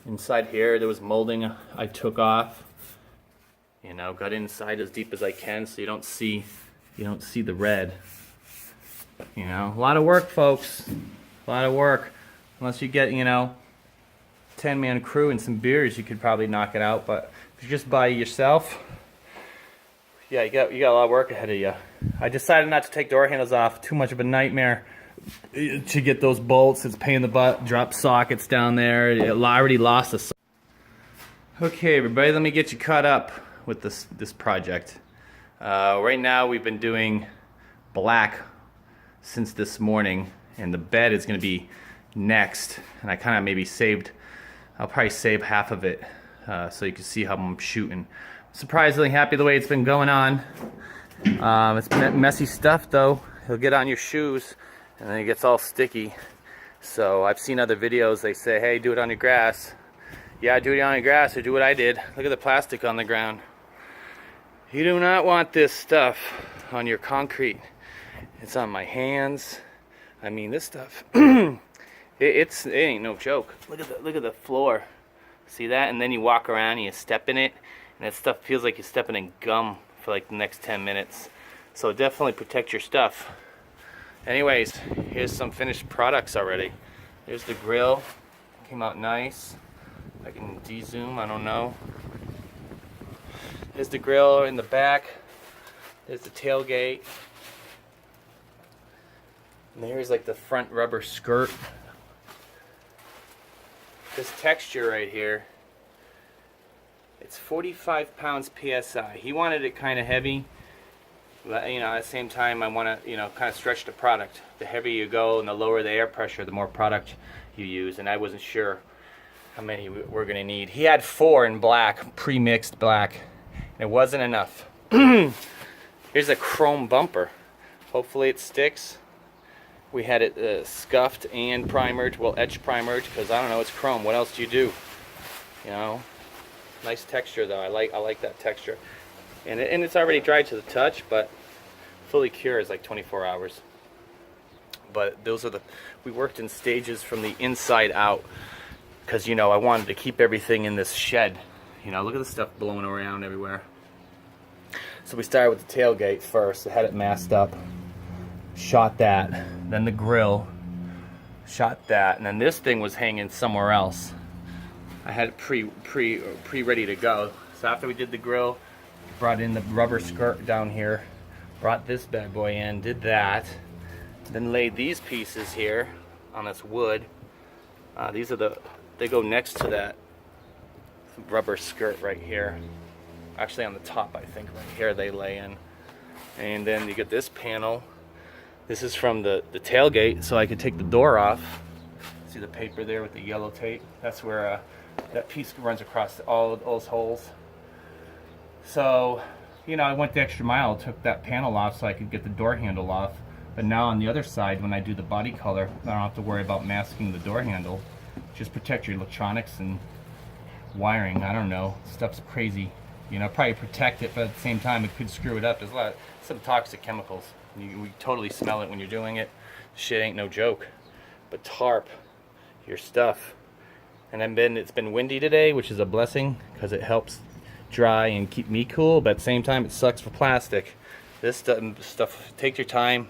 Inside here, there was molding I took off. You know, got inside as deep as I can so you don't see the red. You know, a lot of work, folks. A lot of work. Unless you get, you know, 10-man crew and some beers, you could probably knock it out. But if you're just by yourself, yeah, you got a lot of work ahead of you. I decided not to take door handles off. Too much of a nightmare to get those bolts. It's a pain in the butt. Drop sockets down there. It already lost a. Okay, everybody, let me get you caught up with this project. Right now, we've been doing black since this morning, and the bed is going to be next. And I kind of maybe I'll probably save half of it so you can see how I'm shooting. Surprisingly happy the way it's been going on. It's messy stuff though. It'll get on your shoes and then it gets all sticky. So I've seen other videos, they say, hey, do it on your grass. Yeah, do it on your grass, or do what I did. Look at the plastic on the ground. You do not want this stuff on your concrete. It's on my hands. I mean, this stuff, it ain't no joke. Look at the floor. See that? And then you walk around and you step in it, and that stuff feels like you're stepping in gum for like the next 10 minutes. So definitely protect your stuff. Anyways, here's some finished products already. Here's the grill. Came out nice. I can de-zoom, I don't know. Here's the grill in the back. There's the tailgate. And here's like the front rubber skirt. This texture right here, it's 45 pounds PSI. He wanted it kind of heavy, but you know, at the same time I want to, you know, kind of stretch the product. The heavier you go and the lower the air pressure, the more product you use, and I wasn't sure how many we're going to need. He had 4 in black, pre-mixed black, and it wasn't enough. Here's a chrome bumper. Hopefully it sticks. We had it scuffed and primered, well, etch primered, because I don't know, it's chrome. What else do you do? You know, nice texture though. I like that texture, and it's already dried to the touch, but fully cure is like 24 hours. But those are we worked in stages from the inside out, because you know I wanted to keep everything in this shed. You know, look at the stuff blowing around everywhere. So we started with the tailgate first. I had it masked up. Shot that, then the grill, shot that, and then this thing was hanging somewhere else. I had it pre ready to go. So after we did the grill, brought in the rubber skirt down here, brought this bad boy in, did that, then laid these pieces here on this wood. These are they go next to that rubber skirt right here. Actually on the top, I think, right here they lay in. And then you get this panel. This is from the tailgate, so I could take the door off. See the paper there with the yellow tape? That's where that piece runs across all those holes. So, you know, I went the extra mile, took that panel off so I could get the door handle off. But now on the other side, when I do the body color, I don't have to worry about masking the door handle. Just protect your electronics and wiring. I don't know, stuff's crazy. You know, probably protect it, but at the same time it could screw it up. There's some toxic chemicals. You totally smell it when you're doing it. Shit ain't no joke. But tarp your stuff. And it's been windy today, which is a blessing because it helps dry and keep me cool, but at the same time it sucks for plastic. This stuff, take your time,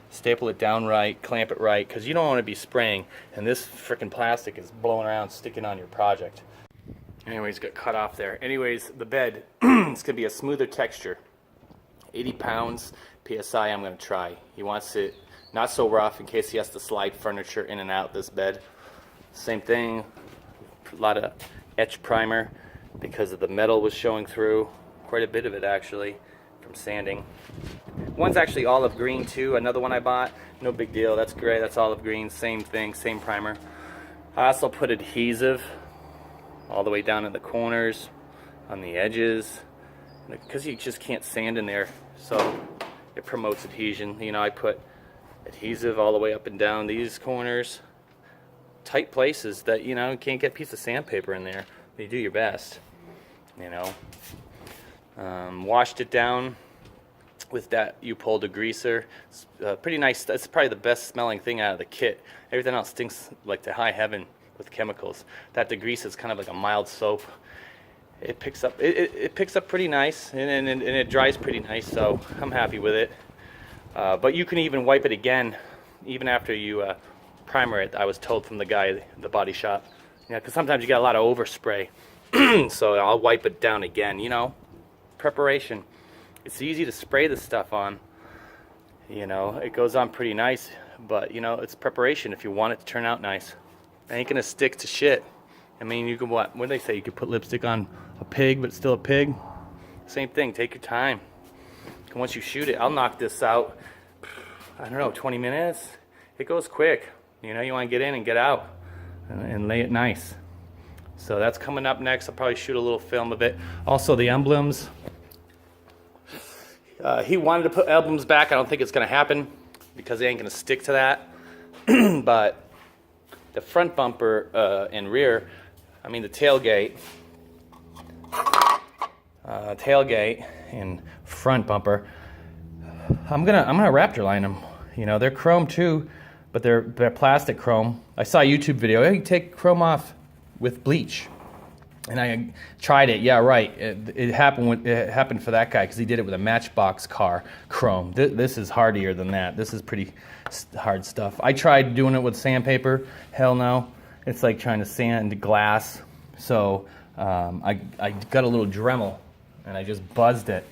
staple it down right, clamp it right, because you don't want to be spraying, and this freaking plastic is blowing around, sticking on your project. Anyways, got cut off there. Anyways, the bed, it's going to be a smoother texture. 80 pounds PSI I'm going to try. He wants it not so rough in case he has to slide furniture in and out this bed. Same thing, a lot of etch primer because of the metal was showing through. Quite a bit of it actually from sanding. One's actually olive green too, another one I bought. No big deal, that's great, that's olive green, same thing, same primer. I also put adhesive all the way down in the corners, on the edges, because you just can't sand in there, so it promotes adhesion. You know, I put adhesive all the way up and down these corners, tight places that, you know, you can't get a piece of sandpaper in there. You do your best, you know. Washed it down with that U-Pole degreaser. It's pretty nice. It's probably the best smelling thing out of the kit. Everything else stinks like to high heaven with chemicals. That degreaser is kind of like a mild soap. It picks up pretty nice, and it dries pretty nice, so I'm happy with it. But you can even wipe it again, even after you primer it, I was told from the guy, the body shop. Yeah, because sometimes you get a lot of overspray. So I'll wipe it down again, you know. Preparation. It's easy to spray this stuff on. You know, it goes on pretty nice, but you know, it's preparation if you want it to turn out nice. It ain't gonna stick to shit. I mean, you can, what do they say? You could put lipstick on a pig, but it's still a pig. Same thing, take your time. And once you shoot it, I'll knock this out, I don't know, 20 minutes. It goes quick. You know, you wanna get in and get out and lay it nice. So that's coming up next. I'll probably shoot a little film of it. Also the emblems. He wanted to put emblems back. I don't think it's gonna happen because they ain't gonna stick to that. But the front bumper and rear, I mean the tailgate and front bumper, I'm gonna Raptor line them. You know, they're chrome too, but they're plastic chrome. I saw a YouTube video. Hey, you take chrome off with bleach, and I tried it. Yeah, right. It happened for that guy because he did it with a Matchbox car chrome. This is hardier than that. This is pretty hard stuff. I tried doing it with sandpaper. Hell no. It's like trying to sand glass. So I got a little Dremel and I just buzzed it.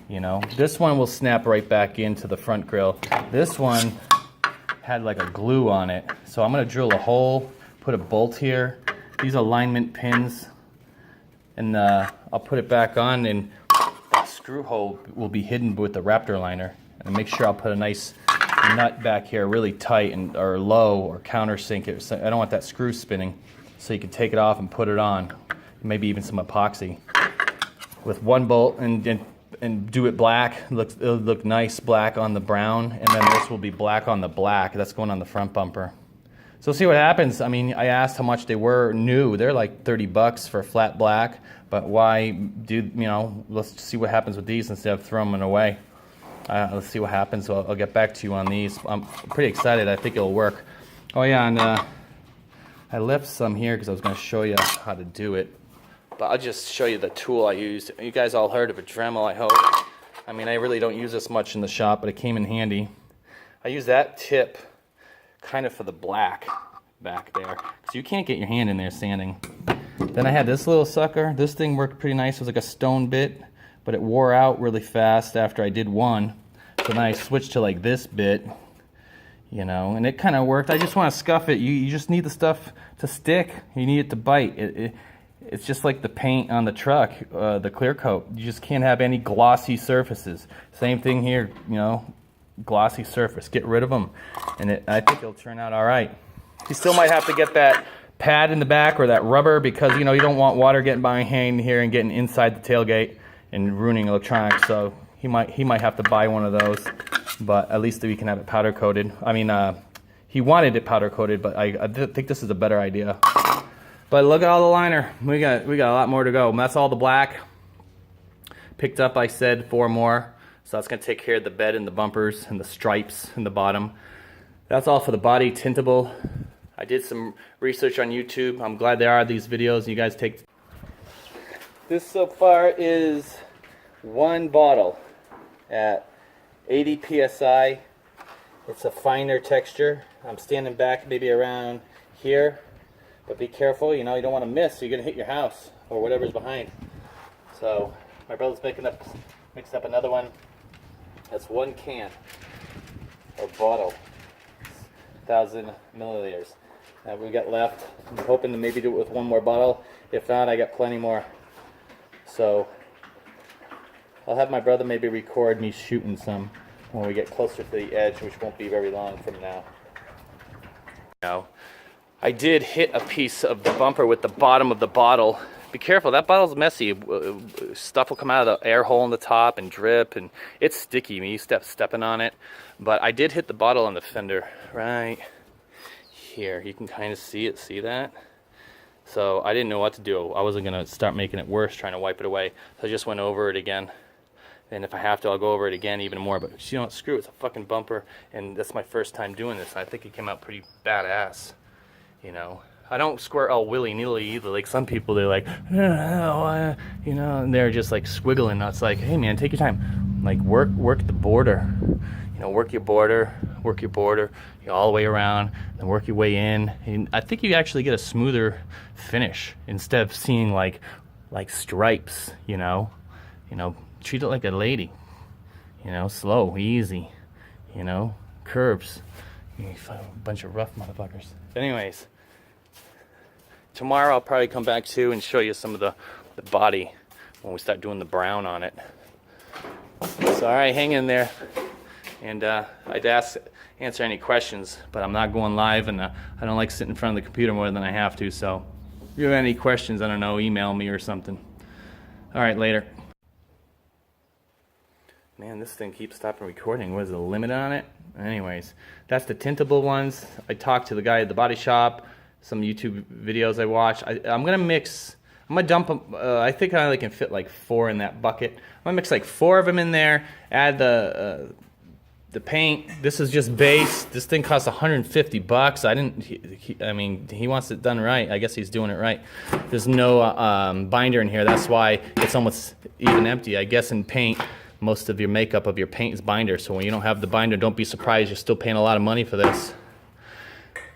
You know, this one will snap right back into the front grill. This one had like a glue on it. So I'm gonna drill a hole, put a bolt here. These alignment pins, and I'll put it back on, and that screw hole will be hidden with the Raptor liner. And make sure I'll put a nice nut back here, really tight and or low, or countersink it. So I don't want that screw spinning, so you can take it off and put it on. Maybe even some epoxy with one bolt, and do it black. It'll look nice black on the brown, and then this will be black on the black. That's going on the front bumper. So see what happens. I mean, I asked how much they were new. They're like 30 bucks for flat black, but why do, you know, let's see what happens with these instead of throwing them away. Let's see what happens. So I'll get back to you on these. I'm pretty excited. I think it'll work. Oh yeah, and I left some here because I was going to show you how to do it. But I'll just show you the tool I used. You guys all heard of a Dremel, I hope. I mean, I really don't use this much in the shop, but it came in handy. I use that tip kind of for the black back there, so you can't get your hand in there sanding. Then I had this little sucker. This thing worked pretty nice. It was like a stone bit, but it wore out really fast after I did one. So then I switched to like this bit, you know, and it kind of worked. I just want to scuff it. You just need the stuff to stick. You need it to bite. It's just like the paint on the truck, the clear coat. You just can't have any glossy surfaces. Same thing here, you know. Glossy surface, get rid of them, and I think it'll turn out all right. You still might have to get that pad in the back or that rubber, because you know you don't want water getting behind here and getting inside the tailgate and ruining electronics. So he might have to buy one of those, but at least we can have it powder coated. I mean, he wanted it powder coated, but I think this is a better idea. But look at all the liner. We got a lot more to go. And that's all the black. Picked up, I said, 4 more. So that's going to take care of the bed and the bumpers and the stripes in the bottom. That's all for the body tintable. I did some research on YouTube. I'm glad there are these videos. You guys take. This so far is 1 bottle at 80 psi. It's a finer texture. I'm standing back maybe around here, but be careful. You know, you don't want to miss. You're going to hit your house or whatever's behind. So my brother's mixed up another one. That's 1 can or bottle, 1,000 milliliters. That we got left. I'm hoping to maybe do it with 1 more bottle. If not, I got plenty more. So I'll have my brother maybe record me shooting some when we get closer to the edge, which won't be very long from now. Now, I did hit a piece of the bumper with the bottom of the bottle. Be careful, that bottle's messy. Stuff will come out of the air hole in the top and drip, and it's sticky. Me stepping on it. But I did hit the bottle on the fender right here. You can kind of see it. See that? So I didn't know what to do. I wasn't gonna start making it worse, trying to wipe it away. So I just went over it again. And if I have to, I'll go over it again even more. But you know what? Screw it. It's a fucking bumper, and that's my first time doing this. I think it came out pretty badass. You know. I don't squirt all willy-nilly either. Like some people, they're like, you know, and they're just like squiggling. It's like, hey man, take your time. Like work the border. You You know, work your border, you know, all the way around, then work your way in. And I think you actually get a smoother finish instead of seeing like stripes. You know, treat it like a lady. You know, slow, easy. You know, curves. You find a bunch of rough motherfuckers. Anyways, tomorrow I'll probably come back too and show you some of the body when we start doing the brown on it. So all right, hang in there. And I'd answer any questions, but I'm not going live, and I don't like sitting in front of the computer more than I have to. So if you have any questions, I don't know, email me or something. All right, later. Man, this thing keeps stopping recording. What is the limit on it? Anyways, that's the tintable ones. I talked to the guy at the body shop, some YouTube videos I watched. I'm gonna mix. I'm gonna dump them. I think I only can fit like 4 in that bucket. I'm gonna mix like 4 of them in there. Add the paint. This is just base. This thing costs $150. I mean, he wants it done right. I guess he's doing it right. There's no binder in here. That's why it's almost even empty. I guess in paint, most of your makeup of your paint is binder. So when you don't have the binder, don't be surprised. You're still paying a lot of money for this.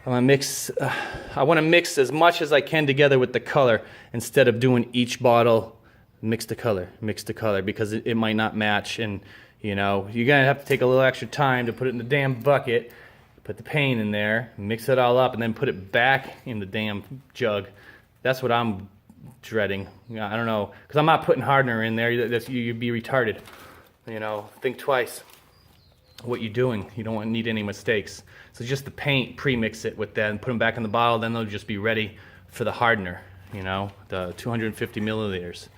I want to mix as much as I can together with the color instead of doing each bottle. Mix the color, because it might not match. And you know, you're going to have to take a little extra time to put it in the damn bucket, put the paint in there, mix it all up, and then put it back in the damn jug. That's what I'm dreading. I don't know, because I'm not putting hardener in there. You'd be retarded. You know, think twice what you're doing. You don't need any mistakes. So just the paint, pre-mix it with that and put them back in the bottle, then they'll just be ready for the hardener, you know, the 250 milliliters.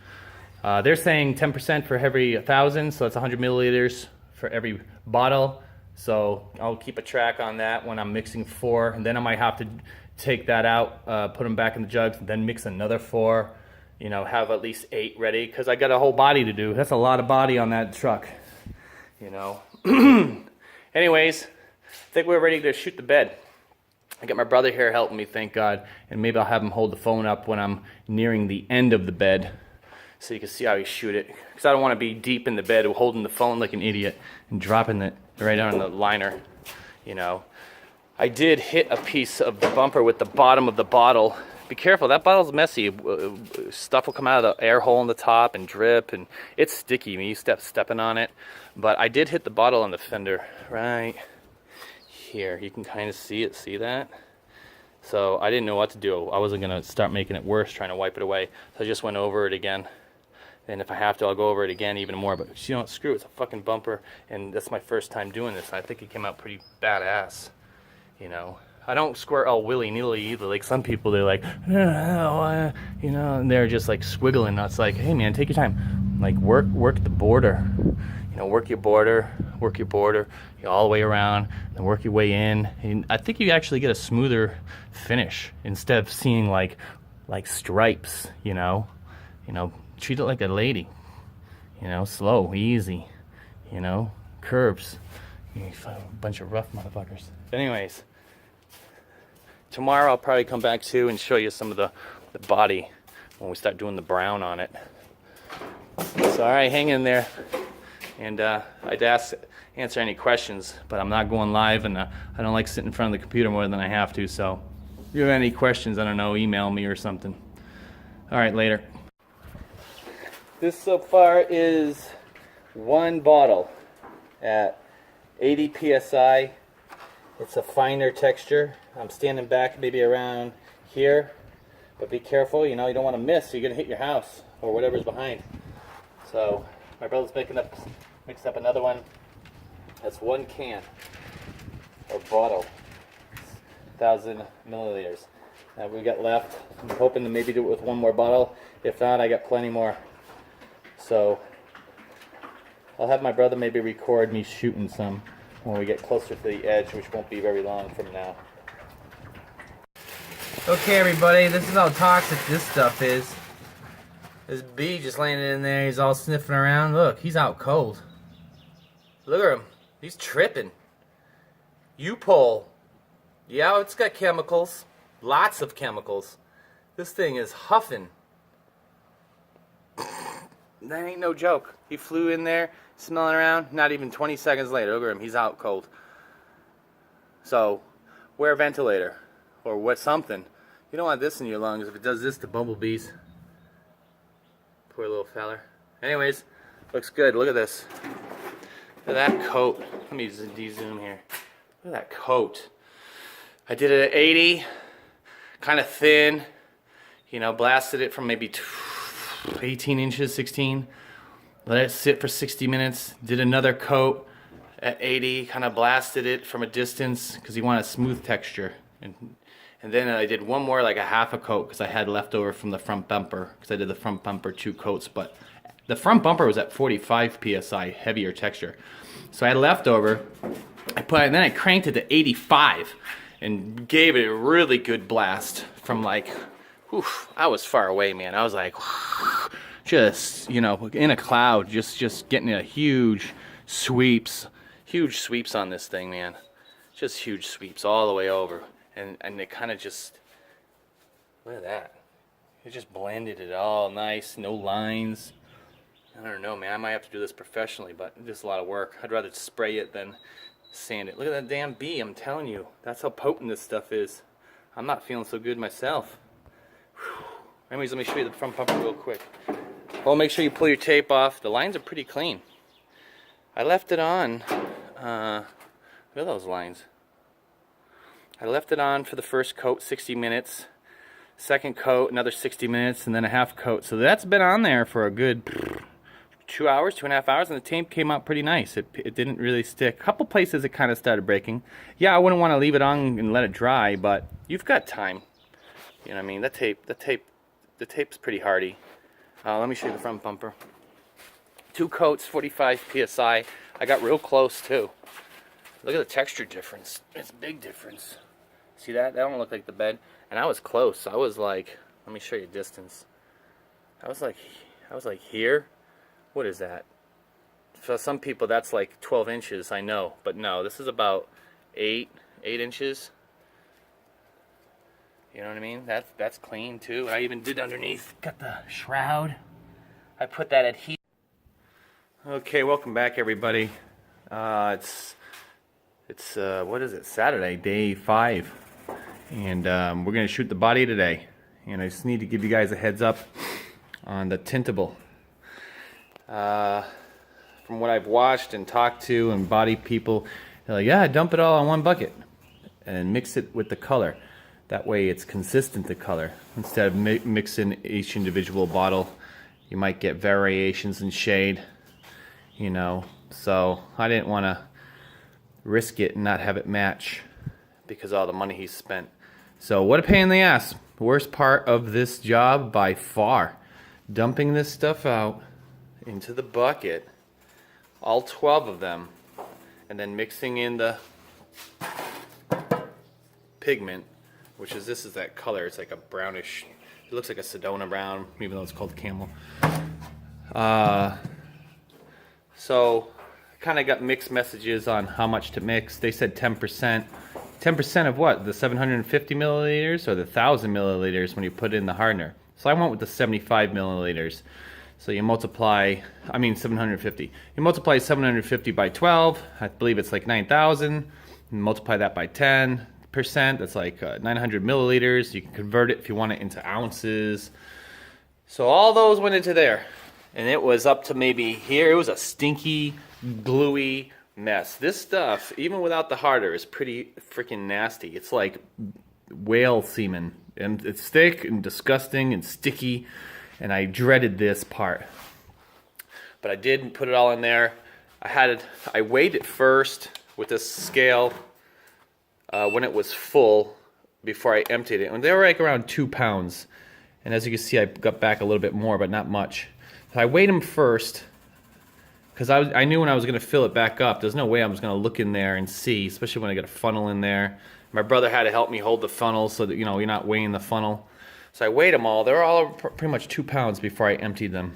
They're saying 10% for every 1,000, so that's 100 milliliters for every bottle. So I'll keep a track on that when I'm mixing 4, and then I might have to take that out, put them back in the jugs, and then mix another 4. You know, have at least 8 ready, because I got a whole body to do. That's a lot of body on that truck, you know. Anyways, I think we're ready to shoot the bed. I got my brother here helping me, thank God, and maybe I'll have him hold the phone up when I'm nearing the end of the bed, so you can see how he shoot it. Because I don't want to be deep in the bed holding the phone like an idiot and dropping it right on the liner, you know. I did hit a piece of the bumper with the bottom of the bottle. Be careful, that bottle's messy. Stuff will come out of the air hole in the top and drip, and it's sticky when you stepping on it. But I did hit the bottle on the fender right here. You can kind of see it, see that? So I didn't know what to do. I wasn't going to start making it worse trying to wipe it away. So I just went over it again. And if I have to, I'll go over it again even more. But you know, screw it, it's a fucking bumper. And that's my first time doing this. I think it came out pretty badass. You know, I don't squirt all willy-nilly either. Like some people, they're like, you know, and they're just like squiggling. It's like, hey man, take your time. Like work the border. You know, work your border, you know, all the way around, then work your way in. And I think you actually get a smoother finish instead of seeing like stripes. You know, treat it like a lady. You know, slow, easy. You know, curves. You find a bunch of rough motherfuckers. Anyways, tomorrow I'll probably come back too and show you some of the body when we start doing the brown on it. So all right, hang in there. And I'd answer any questions, but I'm not going live, and I don't like sitting in front of the computer more than I have to. So if you have any questions, I don't know, email me or something. All right, later. This so far is 1 bottle at 80 psi. It's a finer texture. I'm standing back maybe around here, but be careful, you know, you don't want to miss. You're going to hit your house or whatever's behind. So my brother's mixed up another one. That's 1 can or bottle, 1,000 milliliters. That we got left. I'm hoping to maybe do it with 1 more bottle. If not, I got plenty more. So I'll have my brother maybe record me shooting some when we get closer to the edge, which won't be very long from now. Okay, everybody, this is how toxic this stuff is. This bee just landed in there. He's all sniffing around. Look, he's out cold. Look at him. He's tripping. U-pole. Yeah, it's got chemicals. Lots of chemicals. This thing is huffing. That ain't no joke. He flew in there smelling around. Not even 20 seconds later, look at him, he's out cold. So, wear a ventilator or what something. You don't want this in your lungs. If it does this to bumblebees. Poor little feller. Anyways, looks good. Look at this. Look at that coat. Let me de-zoom here. Look at that coat. I did it at 80, kind of thin. You know, blasted it from maybe 18 inches, 16. Let it sit for 60 minutes. Did another coat at 80, kind of blasted it from a distance because you want a smooth texture. And then I did one more, like a half a coat, because I had leftover from the front bumper, because I did the front bumper 2 coats, but the front bumper was at 45 psi, heavier texture. So I had leftover, and then I cranked it to 85 and gave it a really good blast from like, whew, I was far away, man. I was like, just, you know, in a cloud, just getting a huge sweeps on this thing, man. Just huge sweeps all the way over. And it kind of just, look at that. It just blended it all nice, no lines. I don't know, man. I might have to do this professionally, but it's a lot of work. I'd rather spray it than sand it. Look at that damn bee, I'm telling you. That's how potent this stuff is. I'm not feeling so good myself. Whew. Anyways, let me show you the front bumper real quick. Well, make sure you pull your tape off. The lines are pretty clean. I left it on. Look at those lines. I left it on for the first coat, 60 minutes. Second coat, another 60 minutes, and then a half coat. So that's been on there for a good 2 hours, 2.5 hours, and the tape came out pretty nice. It didn't really stick. A couple places it kind of started breaking. Yeah, I wouldn't want to leave it on and let it dry, but you've got time. You know what I mean? The tape's pretty hardy. Let me show you the front bumper. 2 coats, 45 psi. I got real close too. Look at the texture difference. It's a big difference. See that? That don't look like the bed. And I was close. I was like, let me show you distance. I was like here. What is that? For some people that's like 12 inches, I know. But no, this is about 8 inches. You know what I mean? That's clean too. I even did underneath. Got the shroud. I put that at heat. Okay, welcome back everybody. It's what is it? Saturday, day 5, and we're gonna shoot the body today. And I just need to give you guys a heads up on the tintable. From what I've watched and talked to and body people, they're like, yeah, dump it all in one bucket and mix it with the color. That way it's consistent, the color. Instead of mixing each individual bottle, you might get variations in shade, you know. So I didn't want to risk it and not have it match because of all the money he's spent. So what a pain in the ass. Worst part of this job by far. Dumping this stuff out into the bucket, all 12 of them, and then mixing in the pigment, which is, this is that color. It's like a brownish, it looks like a Sedona brown, even though it's called camel. So kind of got mixed messages on how much to mix. They said 10%. 10% of what? The 750 milliliters or the 1,000 milliliters when you put in the hardener. So I went with the 75 milliliters. So you multiply, 750. You multiply 750 by 12. I believe it's like 9,000. Multiply that by 10%. That's like 900 milliliters. You can convert it if you want it into ounces. So all those went into there. And it was up to maybe here. It was a stinky, gluey mess. This stuff, even without the harder, is pretty freaking nasty. It's like whale semen. And it's thick and disgusting and sticky. And I dreaded this part. But I did put it all in there. I weighed it first with this scale when it was full before I emptied it. And they were like around 2 pounds. And as you can see, I got back a little bit more, but not much. So I weighed them first because I knew when I was going to fill it back up, there's no way I was going to look in there and see, especially when I got a funnel in there. My brother had to help me hold the funnel so that, you know, you're not weighing the funnel. So I weighed them all. They were all pretty much 2 pounds before I emptied them.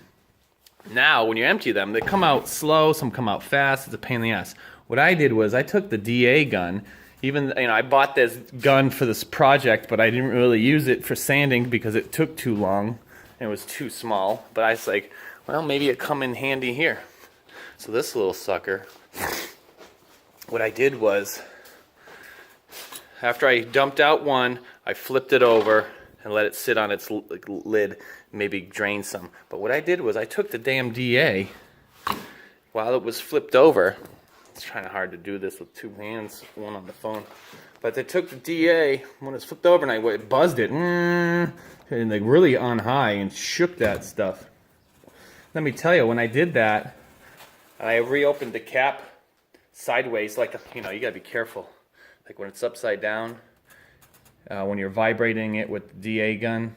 Now, when you empty them, they come out slow, some come out fast. It's a pain in the ass. What I did was I took the DA gun. Even, you know, I bought this gun for this project, but I didn't really use it for sanding because it took too long and it was too small. But I was like, well, maybe it come in handy here. So this little sucker, what I did was, after I dumped out one, I flipped it over and let it sit on its lid, maybe drain some. But what I did was I took the damn DA while it was flipped over. It's kind of hard to do this with two hands, one on the phone. But I took the DA when it's flipped over and I buzzed it, and like really on high and shook that stuff. Let me tell you, when I did that, I reopened the cap sideways, like, you know, you gotta be careful. Like when it's upside down, when you're vibrating it with the DA gun,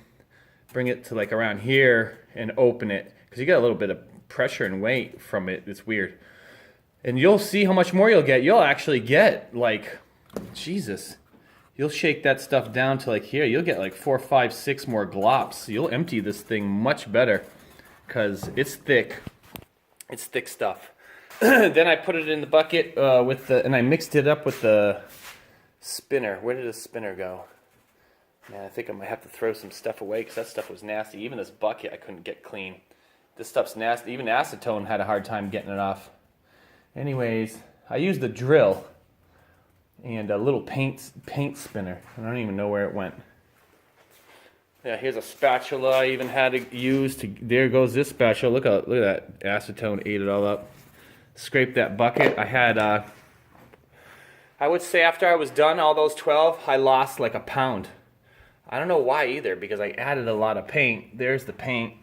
bring it to like around here and open it, because you got a little bit of pressure and weight from it. It's weird. And you'll see how much more you'll get. You'll actually get like, Jesus, you'll shake that stuff down to like here. You'll get like 4, 5, 6 more glops. You'll empty this thing much better because it's thick. It's thick stuff. Then I put it in the bucket and I mixed it up with the spinner. Where did the spinner go? Man, I think I might have to throw some stuff away because that stuff was nasty. Even this bucket I couldn't get clean. This stuff's nasty. Even acetone had a hard time getting it off. Anyways, I used the drill and a little paint spinner. I don't even know where it went. Yeah, here's a spatula I even had to use. There goes this spatula. Look at that. Acetone ate it all up. Scraped that bucket. I had, I would say after I was done, all those 12, I lost like a pound. I don't know why either, because I added a lot of paint. There's the paint.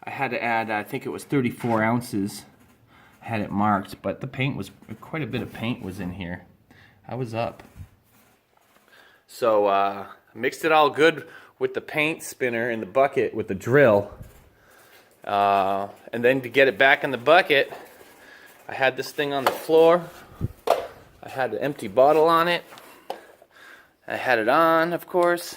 I had to add, I think it was 34 ounces. I had it marked, but the paint was, quite a bit of paint was in here. I was up. So, I mixed it all good with the paint spinner in the bucket with the drill. And then to get it back in the bucket, I had this thing on the floor. I had an empty bottle on it. I had it on, of course.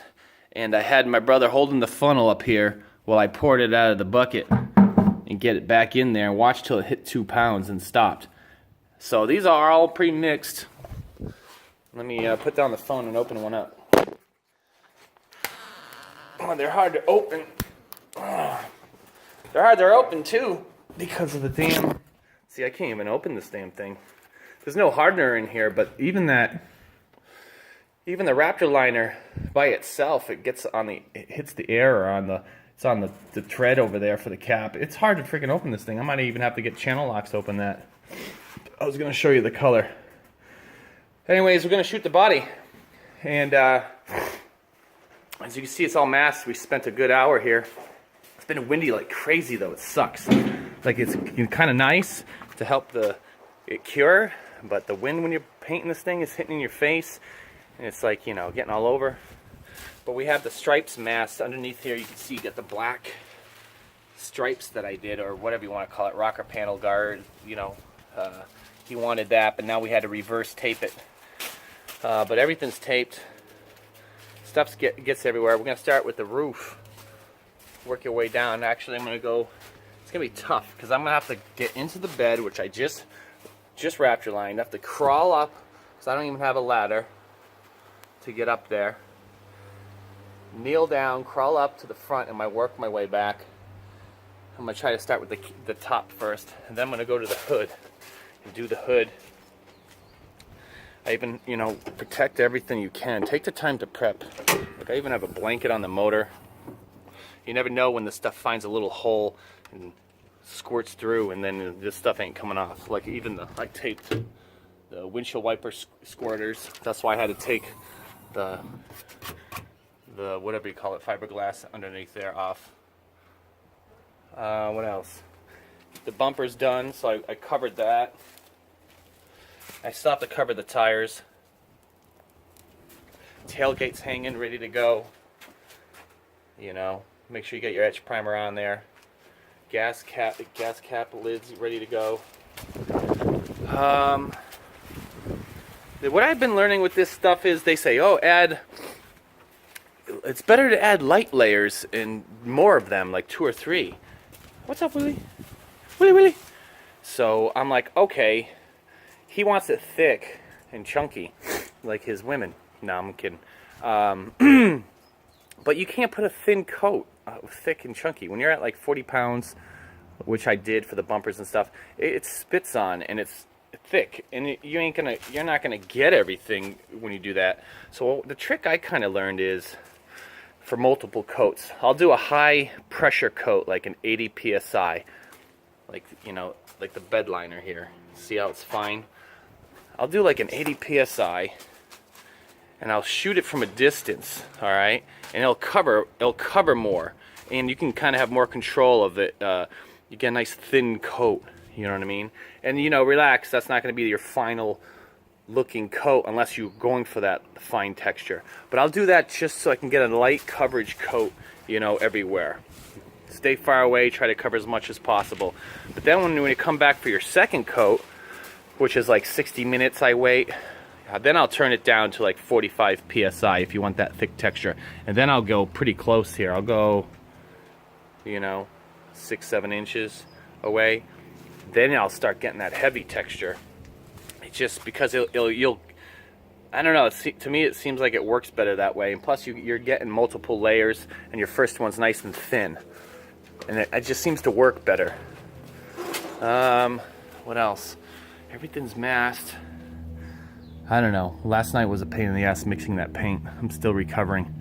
And I had my brother holding the funnel up here while I poured it out of the bucket and get it back in there and watch till it hit 2 pounds and stopped. So these are all pre-mixed. Let me put down the phone and open one up. Oh, they're hard to open. They're hard to open too because of the damn... See, I can't even open this damn thing. There's no hardener in here, but even the Raptor liner by itself, it hits the air or it's on the tread over there for the cap. It's hard to freaking open this thing. I might even have to get channel locks to open that. I was gonna show you the color. Anyways, we're gonna shoot the body, and as you can see, it's all masked. We spent a good hour here. It's been windy like crazy though. It sucks. Like it's kind of nice to help it cure, but the wind when you're painting this thing is hitting in your face, and it's like, you know, getting all over. But we have the stripes masked underneath here. You can see you got the black stripes that I did, or whatever you want to call it, rocker panel guard. You know, he wanted that, but now we had to reverse tape it. But everything's taped. Stuff gets everywhere. We're gonna start with the roof. Work your way down. Actually, I'm gonna go. It's gonna be tough because I'm gonna have to get into the bed, which I just Raptor lined. I have to crawl up because I don't even have a ladder to get up there. Kneel down, crawl up to the front, and work my way back. I'm gonna try to start with the top first, and then I'm gonna go to the hood and do the hood. I even, you know, protect everything you can. Take the time to prep. Like I even have a blanket on the motor. You never know when this stuff finds a little hole and squirts through, and then this stuff ain't coming off. Like even I taped the windshield wiper squirters. That's why I had to take the whatever you call it, fiberglass underneath there off. What else? The bumper's done, so I covered that. I still have to cover the tires. Tailgate's hanging, ready to go. You know, make sure you get your etch primer on there. Gas cap lids ready to go. What I've been learning with this stuff is they say, oh, it's better to add light layers and more of them, like 2 or 3. What's up, Willie? Willie? So I'm like, okay. He wants it thick and chunky, like his women. No, I'm kidding. But you can't put a thin coat thick and chunky. When you're at like 40 pounds, which I did for the bumpers and stuff, it spits on, and it's thick, and you're not gonna get everything when you do that. So the trick I kind of learned is for multiple coats, I'll do a high pressure coat, like an 80 psi, like, you know, like the bed liner here. See how it's fine? I'll do like an 80 psi, and I'll shoot it from a distance, all right, and it'll cover more, and you can kind of have more control of it. You get a nice thin coat, you know what I mean? And, you know, relax, that's not going to be your final looking coat unless you're going for that fine texture. But I'll do that just so I can get a light coverage coat, you know, everywhere. Stay far away, try to cover as much as possible. But then when you come back for your second coat, which is like 60 minutes I wait, then I'll turn it down to like 45 psi if you want that thick texture. And then I'll go pretty close here. I'll go, you know, 6-7 inches away. Then I'll start getting that heavy texture. It's just because you'll I don't know, to me it seems like it works better that way. And plus you're getting multiple layers, and your first one's nice and thin, and it just seems to work better. What else? Everything's masked. I don't know. Last night was a pain in the ass mixing that paint. I'm still recovering.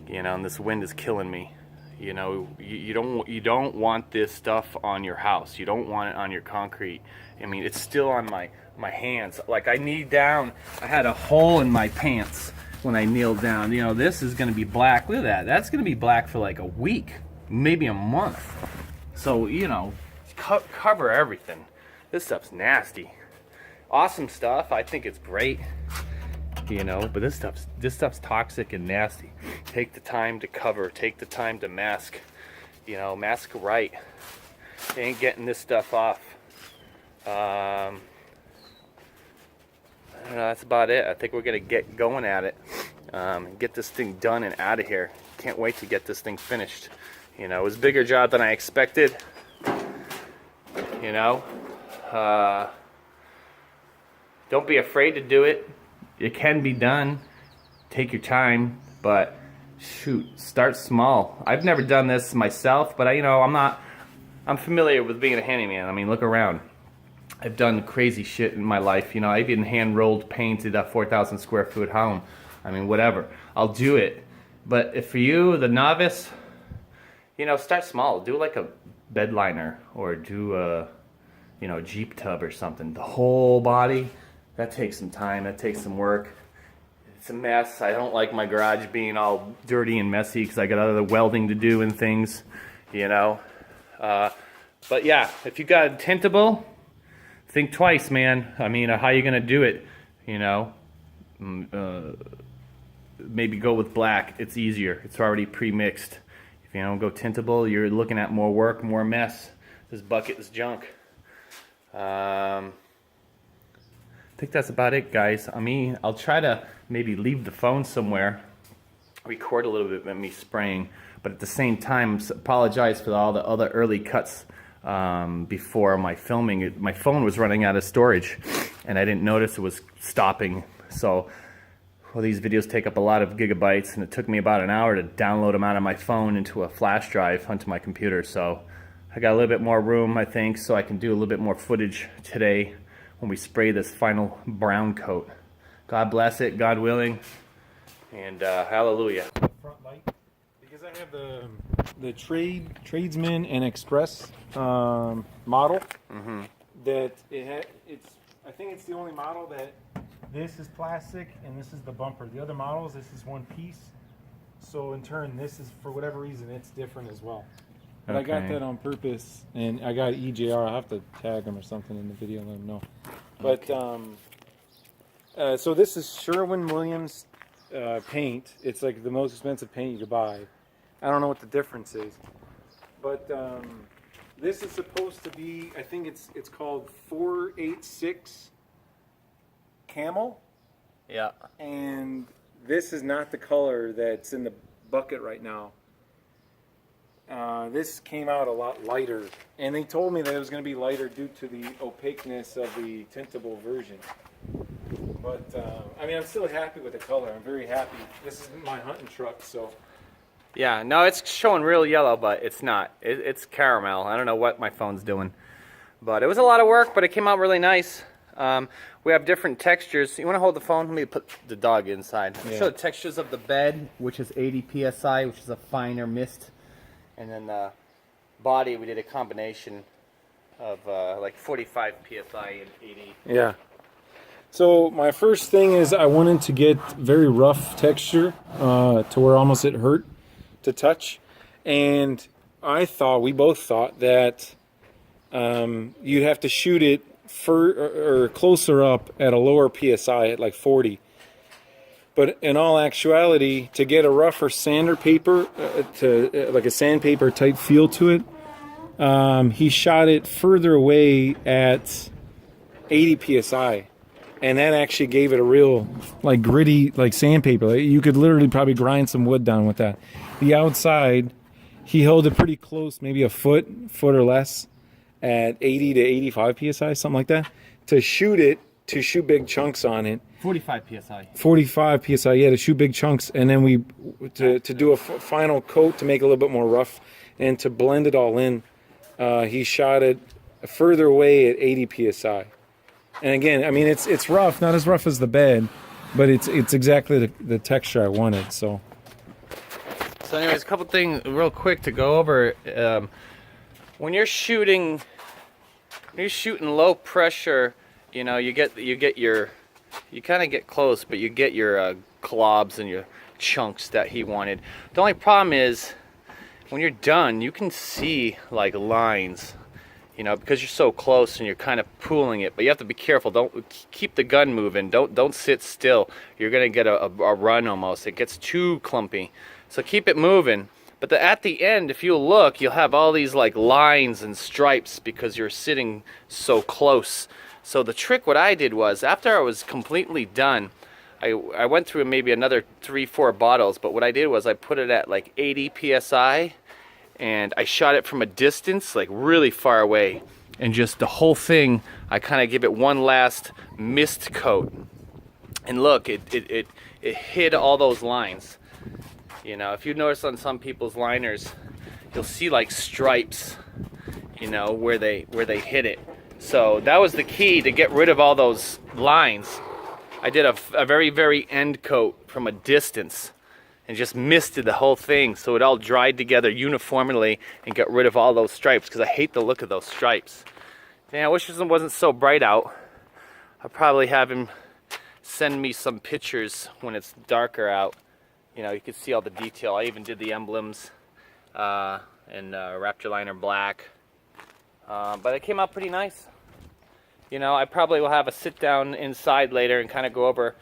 You know, and this wind is killing me. You know, you don't want this stuff on your house. You don't want it on your concrete. I mean, it's still on my hands. Like, I kneed down. I had a hole in my pants when I kneeled down. You know, this is going to be black. Look at that. That's going to be black for like a week, maybe a month. So, you know, cover everything. This stuff's nasty. Awesome stuff. I think it's great. You know, but this stuff's toxic and nasty. Take the time to cover. Take the time to mask. You know, mask right. They ain't getting this stuff off. I don't know, that's about it. I think we're gonna get going at it. Get this thing done and out of here. Can't wait to get this thing finished. You know, it was a bigger job than I expected. You know, don't be afraid to do it. It can be done. Take your time, but shoot, start small. I've never done this myself, but I'm familiar with being a handyman. I mean, look around. I've done crazy shit in my life. You know, I've even hand rolled painted a 4,000 square foot home. I mean, whatever. I'll do it. But if for you, the novice, you know, start small. Do like a bed liner, or do a, you know, Jeep tub or something. The whole body. That takes some time, that takes some work. It's a mess. I don't like my garage being all dirty and messy because I got other welding to do and things, you know. But yeah, if you got tintable, think twice, man. I mean, how you gonna do it, you know? Maybe go with black. It's easier. It's already pre-mixed. If you don't go tintable, you're looking at more work, more mess. This bucket is junk. I think that's about it, guys. I mean, I'll try to maybe leave the phone somewhere, record a little bit of me spraying, but at the same time, apologize for all the other early cuts before my filming. My phone was running out of storage, and I didn't notice it was stopping. So, well, these videos take up a lot of gigabytes, and it took me about an hour to download them out of my phone into a flash drive onto my computer. So, I got a little bit more room, I think, so I can do a little bit more footage today when we spray this final brown coat. God bless it, God willing, and hallelujah. Front light, because I have the tradesman and express model. That it's I think it's the only model that this is plastic and this is the bumper. The other models, this is one piece. So in turn, this is, for whatever reason, it's different as well. But okay. I got that on purpose, and I got EJR. I'll have to tag them or something in the video, let them know. But okay. So this is Sherwin-Williams paint. It's like the most expensive paint you could buy. I don't know what the difference is, but this is supposed to be, I think it's called 486 Camel. Yeah. And this is not the color that's in the bucket right now. This came out a lot lighter, and they told me that it was going to be lighter due to the opaqueness of the tintable version. But I mean, I'm still happy with the color. I'm very happy. This is my hunting truck, so Yeah, no, it's showing real yellow, but it's not. It's caramel. I don't know what my phone's doing. But it was a lot of work, but it came out really nice. We have different textures. You want to hold the phone? Let me put the dog inside. I'll show the textures of the bed, which is 80 PSI, which is a finer mist. And then the body, we did a combination of like 45 PSI and 80. Yeah. So my first thing is I wanted to get very rough texture to where almost it hurt to touch. And we both thought that you'd have to shoot it or closer up at a lower PSI at like 40. But in all actuality, to get a rougher sandpaper, like a sandpaper type feel to it, he shot it further away at 80 PSI. And that actually gave it a real like gritty like sandpaper. Like, you could literally probably grind some wood down with that. The outside, he held it pretty close, maybe a foot or less, at 80 to 85 PSI, something like that. To shoot big chunks on it. 45 PSI. 45 PSI, yeah, to shoot big chunks. And then to do a final coat to make it a little bit more rough and to blend it all in. He shot it further away at 80 PSI. And again, I mean, it's rough, not as rough as the bed, but it's exactly the texture I wanted. So anyways, a couple things real quick to go over. When you're shooting low pressure, you know, you kind of get close, but you get your globs and your chunks that he wanted. The only problem is when you're done, you can see like lines. You know, because you're so close and you're kind of pooling it, but you have to be careful. Don't keep the gun moving. Don't sit still. You're gonna get a run almost. It gets too clumpy, so keep it moving. But at the end, if you look, you'll have all these like lines and stripes because you're sitting so close. So the trick, what I did was, after I was completely done, I went through maybe another 3-4 bottles. But what I did was I put it at like 80 PSI. And I shot it from a distance, like really far away. And just the whole thing, I kind of give it one last mist coat. And look, it hid all those lines. You know, if you notice on some people's liners, you'll see like stripes, you know, where they hit it. So that was the key to get rid of all those lines. I did a very, very end coat from a distance. And just misted the whole thing so it all dried together uniformly and got rid of all those stripes, because I hate the look of those stripes. Yeah, I wish it wasn't so bright out. I'll probably have him send me some pictures when it's darker out. You know, you can see all the detail. I even did the emblems in Raptor liner black. But it came out pretty nice. You know, I probably will have a sit down inside later and kind of go over,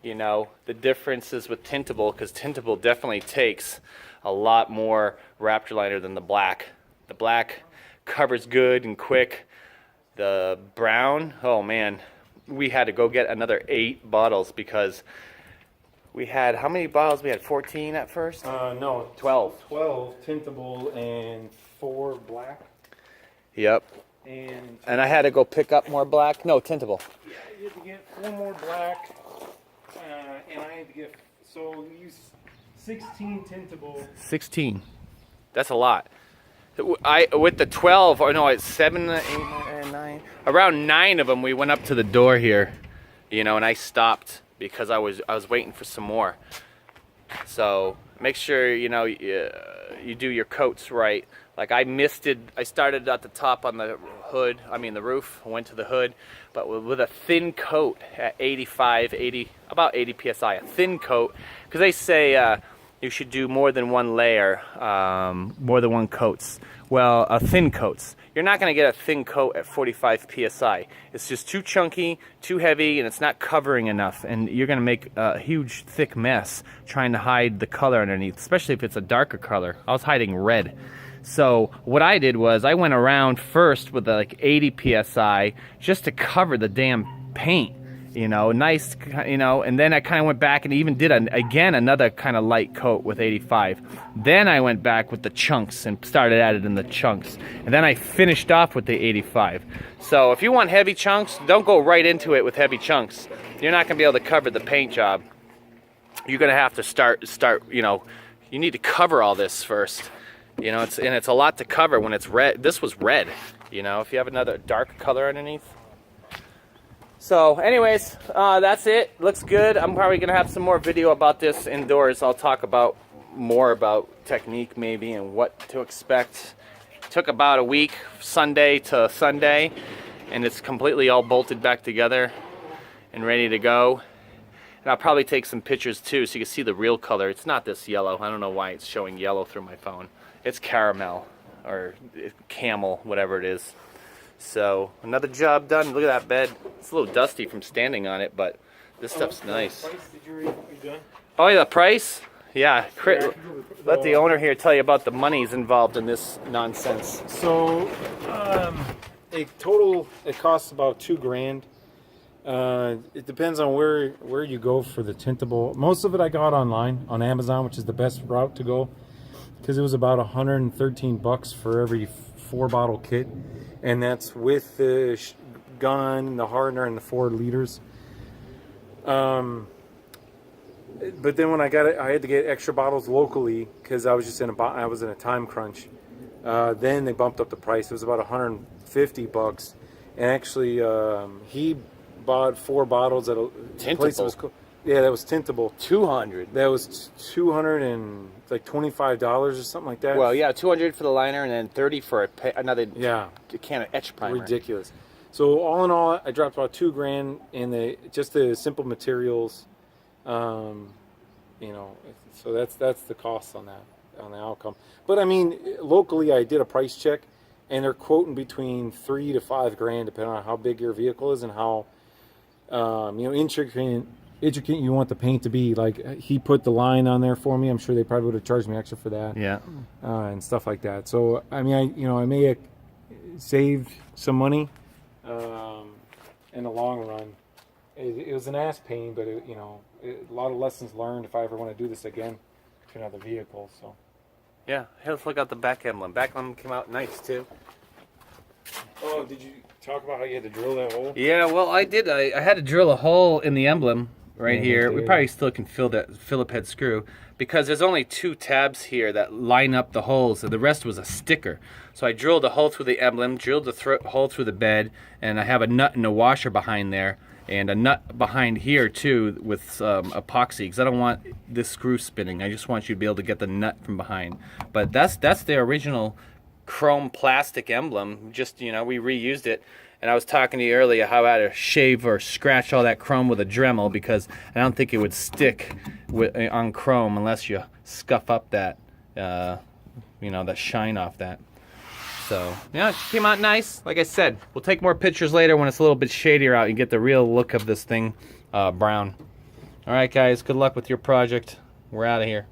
you know, the differences with tintable, because tintable definitely takes a lot more Raptor liner than the black. The black covers good and quick. The brown, oh man, we had to go get another 8 bottles because we had, how many bottles? We had 14 at first? No, 12. 12 tintable and 4 black. Yep. And I had to go pick up more black. No, tintable. Yeah, you had to get 4 more black. And I had to get, so we used 16 tintable. 16. That's a lot. With the 12, or no, it's 7, 8, 9. Around 9 of them, we went up to the door here, you know, and I stopped because I was waiting for some more. So make sure, you know, you do your coats right. Like I started at the top on the hood, the roof, I went to the hood, but with a thin coat at 85, 80, about 80 PSI, a thin coat, because they say you should do more than one layer, more than one coats. Well, thin coats. You're not going to get a thin coat at 45 PSI. It's just too chunky, too heavy, and it's not covering enough, and you're going to make a huge, thick mess trying to hide the color underneath, especially if it's a darker color. I was hiding red. So what I did was I went around first with like 80 PSI just to cover the damn paint, you know, nice, you know, and then I kind of went back and even did another kind of light coat with 85. Then I went back with the chunks and started at it in the chunks. And then I finished off with the 85. So if you want heavy chunks, don't go right into it with heavy chunks. You're not going to be able to cover the paint job. You're going to have to start, you know, you need to cover all this first. You know, it's a lot to cover when it's red. This was red. You know, if you have another dark color underneath. So, anyways, that's it. Looks good. I'm probably gonna have some more video about this indoors. I'll talk about more about technique maybe and what to expect. Took about a week, Sunday to Sunday, and it's completely all bolted back together and ready to go. And I'll probably take some pictures too so you can see the real color. It's not this yellow. I don't know why it's showing yellow through my phone. It's caramel or camel, whatever it is. So another job done. Look at that bed. It's a little dusty from standing on it, but this stuff's nice. Price, did you read? You done? Oh yeah, the price? Yeah, let the owner here tell you about the monies involved in this nonsense. So, it costs about $2,000. It depends on where you go for the tintable. Most of it I got online on Amazon, which is the best route to go, because it was about $113 for every 4-bottle kit, and that's with the gun, the hardener, and the 4 liters. But then when I got it, I had to get extra bottles locally because I was just in a time crunch. Then they bumped up the price. It was about $150, and actually he bought 4 bottles at a place that was cool. Yeah, that was tintable. 200. That was $225 or something like that. Well, yeah, 200 for the liner and then 30 for another can of etch primer. Ridiculous. So all in all, I dropped about $2,000 in just the simple materials. You know, so that's the cost on that, on the outcome. But I mean, locally, I did a price check, and they're quoting between $3,000 to $5,000, depending on how big your vehicle is and how intricate you want the paint to be. Like, he put the line on there for me. I'm sure they probably would have charged me extra for that. Yeah. And stuff like that. So I mean, I may have saved some money in the long run. It was an ass pain, but a lot of lessons learned if I ever want to do this again to another vehicle. So yeah, hey, let's look at the back emblem. Back emblem came out nice too. Oh, did you talk about how you had to drill that hole? Yeah, well, I did. I had to drill a hole in the emblem right here. We probably still can fill that Phillip head screw because there's only 2 tabs here that line up the holes, and the rest was a sticker. So I drilled a hole through the emblem, drilled the hole through the bed, and I have a nut and a washer behind there, and a nut behind here too with epoxy, because I don't want this screw spinning. I just want you to be able to get the nut from behind. But that's the original chrome plastic emblem. Just, we reused it. And I was talking to you earlier how I had to shave or scratch all that chrome with a Dremel, because I don't think it would stick on chrome unless you scuff up that, that shine off that. So, yeah, it came out nice. Like I said, we'll take more pictures later when it's a little bit shadier out and get the real look of this thing brown. All right, guys, good luck with your project. We're out of here.